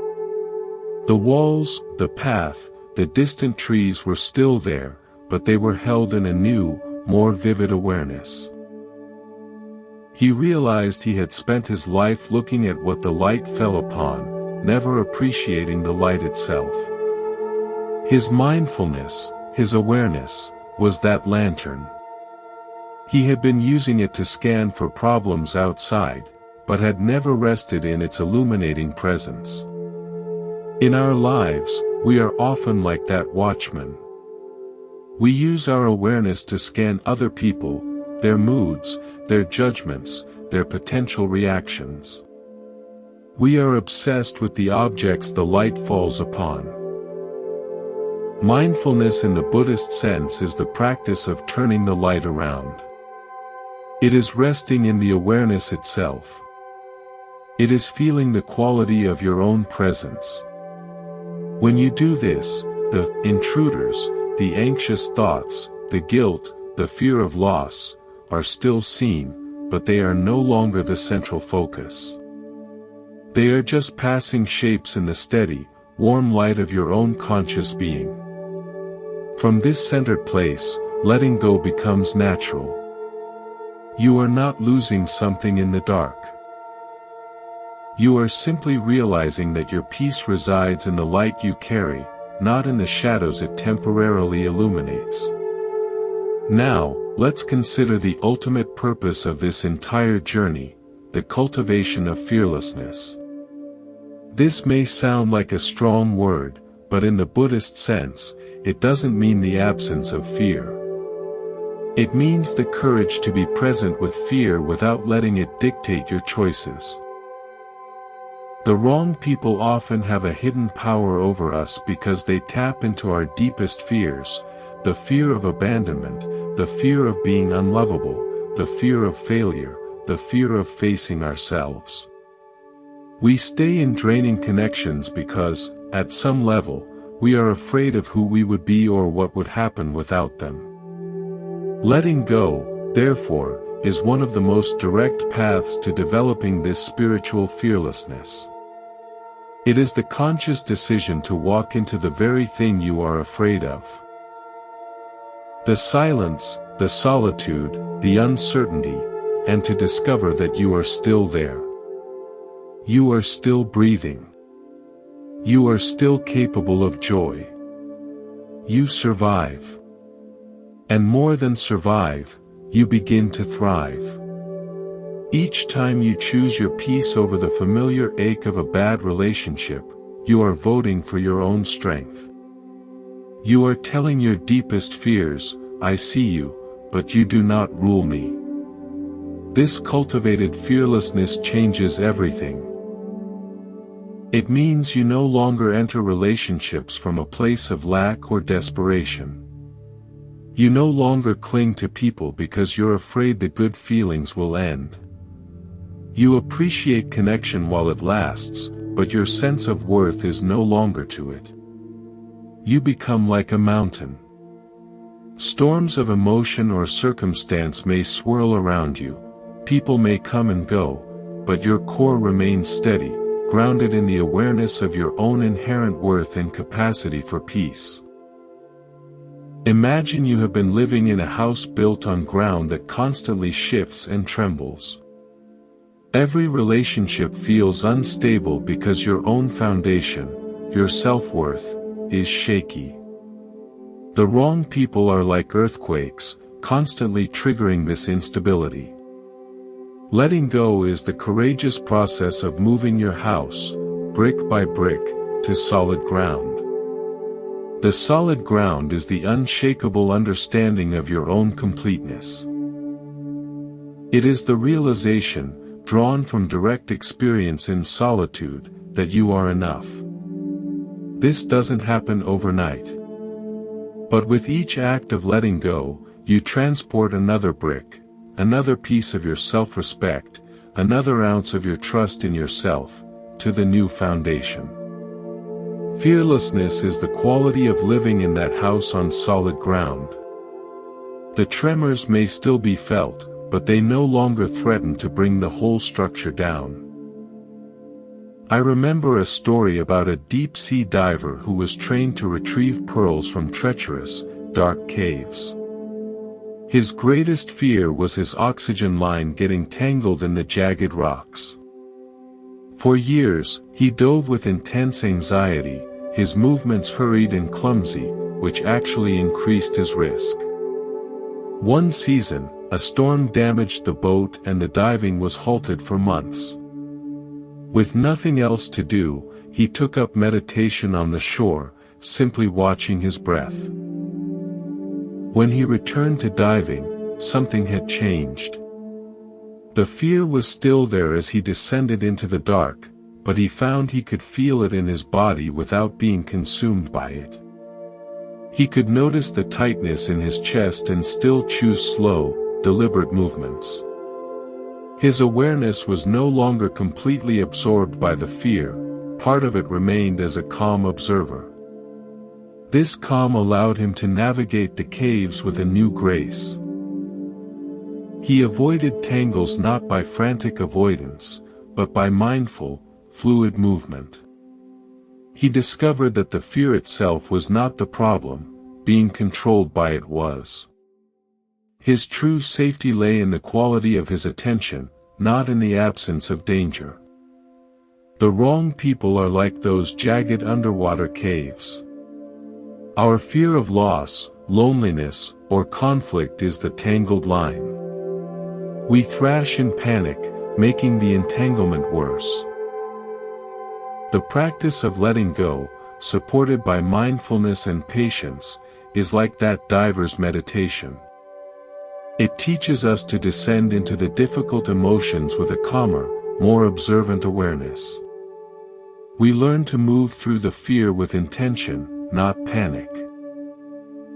The walls, the path, the distant trees were still there, but they were held in a new, more vivid awareness. He realized he had spent his life looking at what the light fell upon, never appreciating the light itself. His mindfulness, his awareness, was that lantern. He had been using it to scan for problems outside, but had never rested in its illuminating presence. In our lives, we are often like that watchman. We use our awareness to scan other people, their moods, their judgments, their potential reactions. We are obsessed with the objects the light falls upon. Mindfulness in the Buddhist sense is the practice of turning the light around. It is resting in the awareness itself. It is feeling the quality of your own presence. When you do this, the intruders, the anxious thoughts, the guilt, the fear of loss, are still seen, but they are no longer the central focus. They are just passing shapes in the steady, warm light of your own conscious being. From this centered place, letting go becomes natural. You are not losing something in the dark. You are simply realizing that your peace resides in the light you carry, not in the shadows it temporarily illuminates. Now, let's consider the ultimate purpose of this entire journey, the cultivation of fearlessness. This may sound like a strong word, but in the Buddhist sense, it doesn't mean the absence of fear. It means the courage to be present with fear without letting it dictate your choices. The wrong people often have a hidden power over us because they tap into our deepest fears, the fear of abandonment, the fear of being unlovable, the fear of failure, the fear of facing ourselves. We stay in draining connections because, at some level, we are afraid of who we would be or what would happen without them. Letting go, therefore, is one of the most direct paths to developing this spiritual fearlessness. It is the conscious decision to walk into the very thing you are afraid of. The silence, the solitude, the uncertainty, and to discover that you are still there. You are still breathing. You are still capable of joy. You survive. And more than survive, you begin to thrive. Each time you choose your peace over the familiar ache of a bad relationship, you are voting for your own strength. You are telling your deepest fears, "I see you, but you do not rule me." This cultivated fearlessness changes everything. It means you no longer enter relationships from a place of lack or desperation. You no longer cling to people because you're afraid the good feelings will end. You appreciate connection while it lasts, but your sense of worth is no longer to it. You become like a mountain. Storms of emotion or circumstance may swirl around you, people may come and go, but your core remains steady, grounded in the awareness of your own inherent worth and capacity for peace. Imagine you have been living in a house built on ground that constantly shifts and trembles. Every relationship feels unstable because your own foundation, your self-worth, is shaky. The wrong people are like earthquakes, constantly triggering this instability. Letting go is the courageous process of moving your house, brick by brick, to solid ground. The solid ground is the unshakable understanding of your own completeness. It is the realization, drawn from direct experience in solitude, that you are enough. This doesn't happen overnight. But with each act of letting go, you transport another brick, another piece of your self-respect, another ounce of your trust in yourself, to the new foundation. Fearlessness is the quality of living in that house on solid ground. The tremors may still be felt, but they no longer threaten to bring the whole structure down. I remember a story about a deep-sea diver who was trained to retrieve pearls from treacherous, dark caves. His greatest fear was his oxygen line getting tangled in the jagged rocks. For years, he dove with intense anxiety, his movements hurried and clumsy, which actually increased his risk. One season, a storm damaged the boat and the diving was halted for months. With nothing else to do, he took up meditation on the shore, simply watching his breath. When he returned to diving, something had changed. The fear was still there as he descended into the dark, but he found he could feel it in his body without being consumed by it. He could notice the tightness in his chest and still choose slow, deliberate movements. His awareness was no longer completely absorbed by the fear, part of it remained as a calm observer. This calm allowed him to navigate the caves with a new grace. He avoided tangles not by frantic avoidance, but by mindful, fluid movement. He discovered that the fear itself was not the problem, being controlled by it was. His true safety lay in the quality of his attention, not in the absence of danger. The wrong people are like those jagged underwater caves. Our fear of loss, loneliness, or conflict is the tangled line. We thrash in panic, making the entanglement worse. The practice of letting go, supported by mindfulness and patience, is like that diver's meditation. It teaches us to descend into the difficult emotions with a calmer, more observant awareness. We learn to move through the fear with intention, not panic.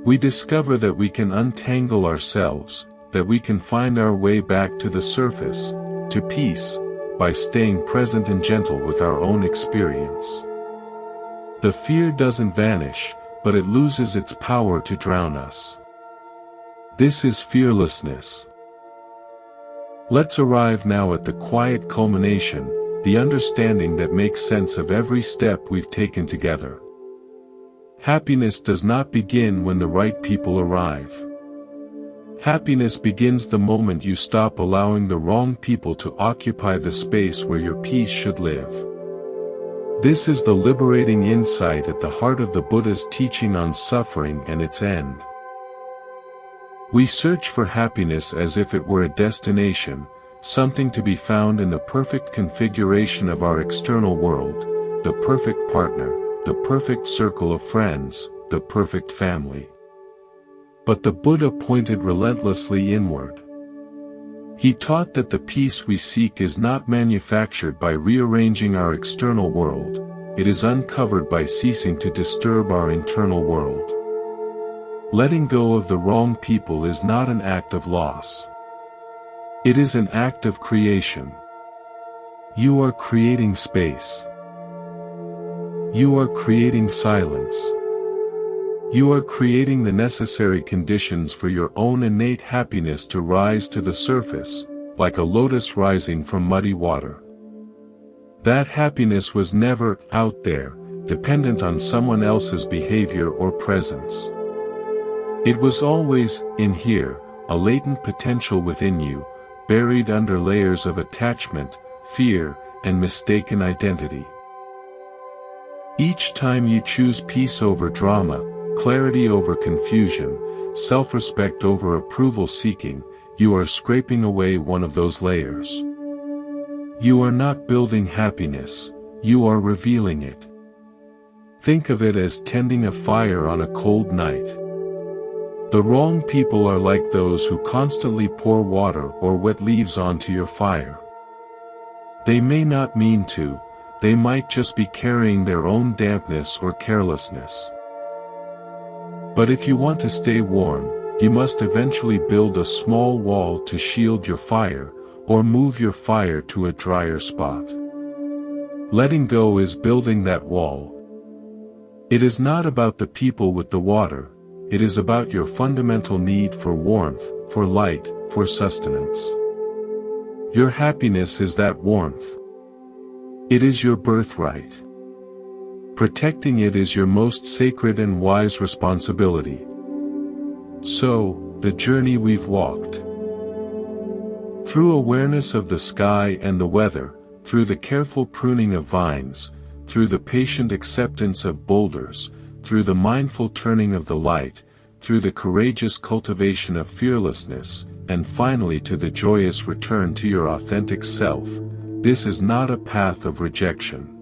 We discover that we can untangle ourselves, that we can find our way back to the surface, to peace, by staying present and gentle with our own experience. The fear doesn't vanish, but it loses its power to drown us. This is fearlessness. Let's arrive now at the quiet culmination, the understanding that makes sense of every step we've taken together. Happiness does not begin when the right people arrive. Happiness begins the moment you stop allowing the wrong people to occupy the space where your peace should live. This is the liberating insight at the heart of the Buddha's teaching on suffering and its end. We search for happiness as if it were a destination, something to be found in the perfect configuration of our external world, the perfect partner, the perfect circle of friends, the perfect family. But the Buddha pointed relentlessly inward. He taught that the peace we seek is not manufactured by rearranging our external world, it is uncovered by ceasing to disturb our internal world. Letting go of the wrong people is not an act of loss. It is an act of creation. You are creating space. You are creating silence. You are creating the necessary conditions for your own innate happiness to rise to the surface, like a lotus rising from muddy water. That happiness was never out there, dependent on someone else's behavior or presence. It was always, in here, a latent potential within you, buried under layers of attachment, fear, and mistaken identity. Each time you choose peace over drama, clarity over confusion, self-respect over approval-seeking, you are scraping away one of those layers. You are not building happiness, you are revealing it. Think of it as tending a fire on a cold night. The wrong people are like those who constantly pour water or wet leaves onto your fire. They may not mean to, they might just be carrying their own dampness or carelessness. But if you want to stay warm, you must eventually build a small wall to shield your fire, or move your fire to a drier spot. Letting go is building that wall. It is not about the people with the water, it is about your fundamental need for warmth, for light, for sustenance. Your happiness is that warmth. It is your birthright. Protecting it is your most sacred and wise responsibility. So, the journey we've walked. Through awareness of the sky and the weather, through the careful pruning of vines, through the patient acceptance of boulders, through the mindful turning of the light, through the courageous cultivation of fearlessness, and finally to the joyous return to your authentic self, this is not a path of rejection.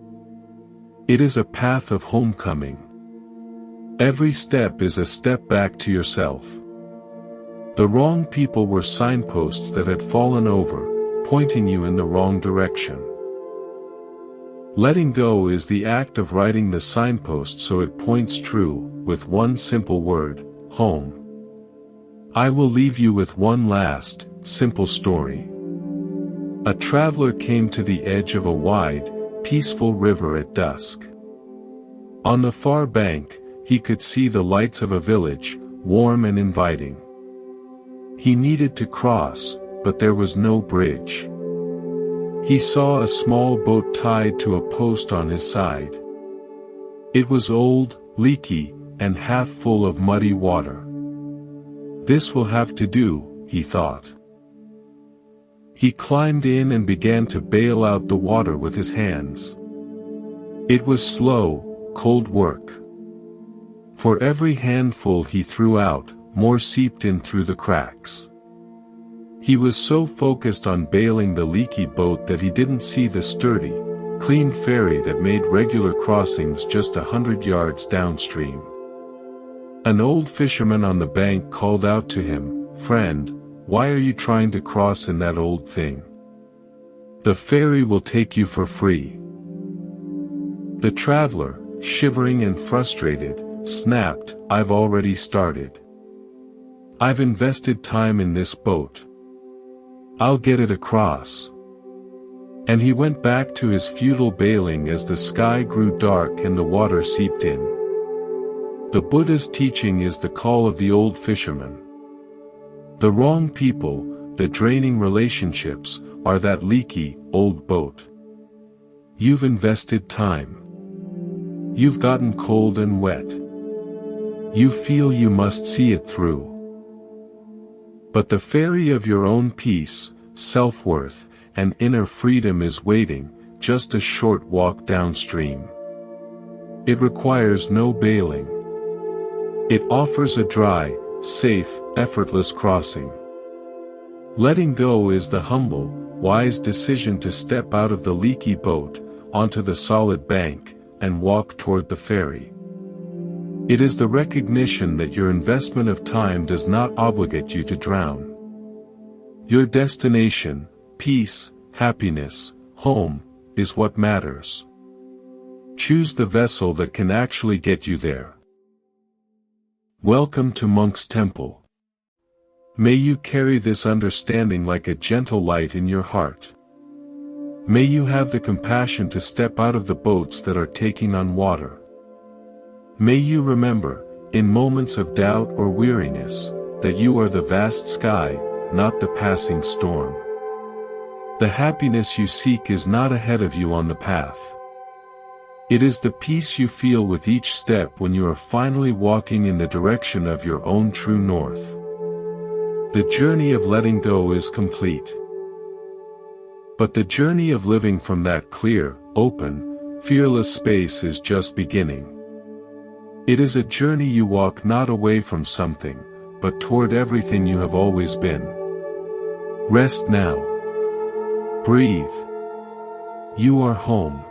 It is a path of homecoming. Every step is a step back to yourself. The wrong people were signposts that had fallen over, pointing you in the wrong direction. Letting go is the act of writing the signpost so it points true, with one simple word, home. I will leave you with one last, simple story. A traveler came to the edge of a wide, peaceful river at dusk. On the far bank, he could see the lights of a village, warm and inviting. He needed to cross, but there was no bridge. He saw a small boat tied to a post on his side. It was old, leaky, and half full of muddy water. This will have to do, he thought. He climbed in and began to bail out the water with his hands. It was slow, cold work. For every handful he threw out, more seeped in through the cracks. He was so focused on bailing the leaky boat that he didn't see the sturdy, clean ferry that made regular crossings just 100 yards downstream. An old fisherman on the bank called out to him, "Friend, why are you trying to cross in that old thing? The ferry will take you for free." The traveler, shivering and frustrated, snapped, "I've already started. I've invested time in this boat. I'll get it across." And he went back to his futile bailing as the sky grew dark and the water seeped in. The Buddha's teaching is the call of the old fisherman. The wrong people, the draining relationships, are that leaky, old boat. You've invested time. You've gotten cold and wet. You feel you must see it through. But the ferry of your own peace, self-worth, and inner freedom is waiting, just a short walk downstream. It requires no bailing. It offers a dry, safe, effortless crossing. Letting go is the humble, wise decision to step out of the leaky boat, onto the solid bank, and walk toward the ferry. It is the recognition that your investment of time does not obligate you to drown. Your destination, peace, happiness, home, is what matters. Choose the vessel that can actually get you there. Welcome to Monk's Temple. May you carry this understanding like a gentle light in your heart. May you have the compassion to step out of the boats that are taking on water. May you remember, in moments of doubt or weariness, that you are the vast sky, not the passing storm. The happiness you seek is not ahead of you on the path. It is the peace you feel with each step when you are finally walking in the direction of your own true north. The journey of letting go is complete. But the journey of living from that clear, open, fearless space is just beginning. It is a journey you walk not away from something, but toward everything you have always been. Rest now. Breathe. You are home.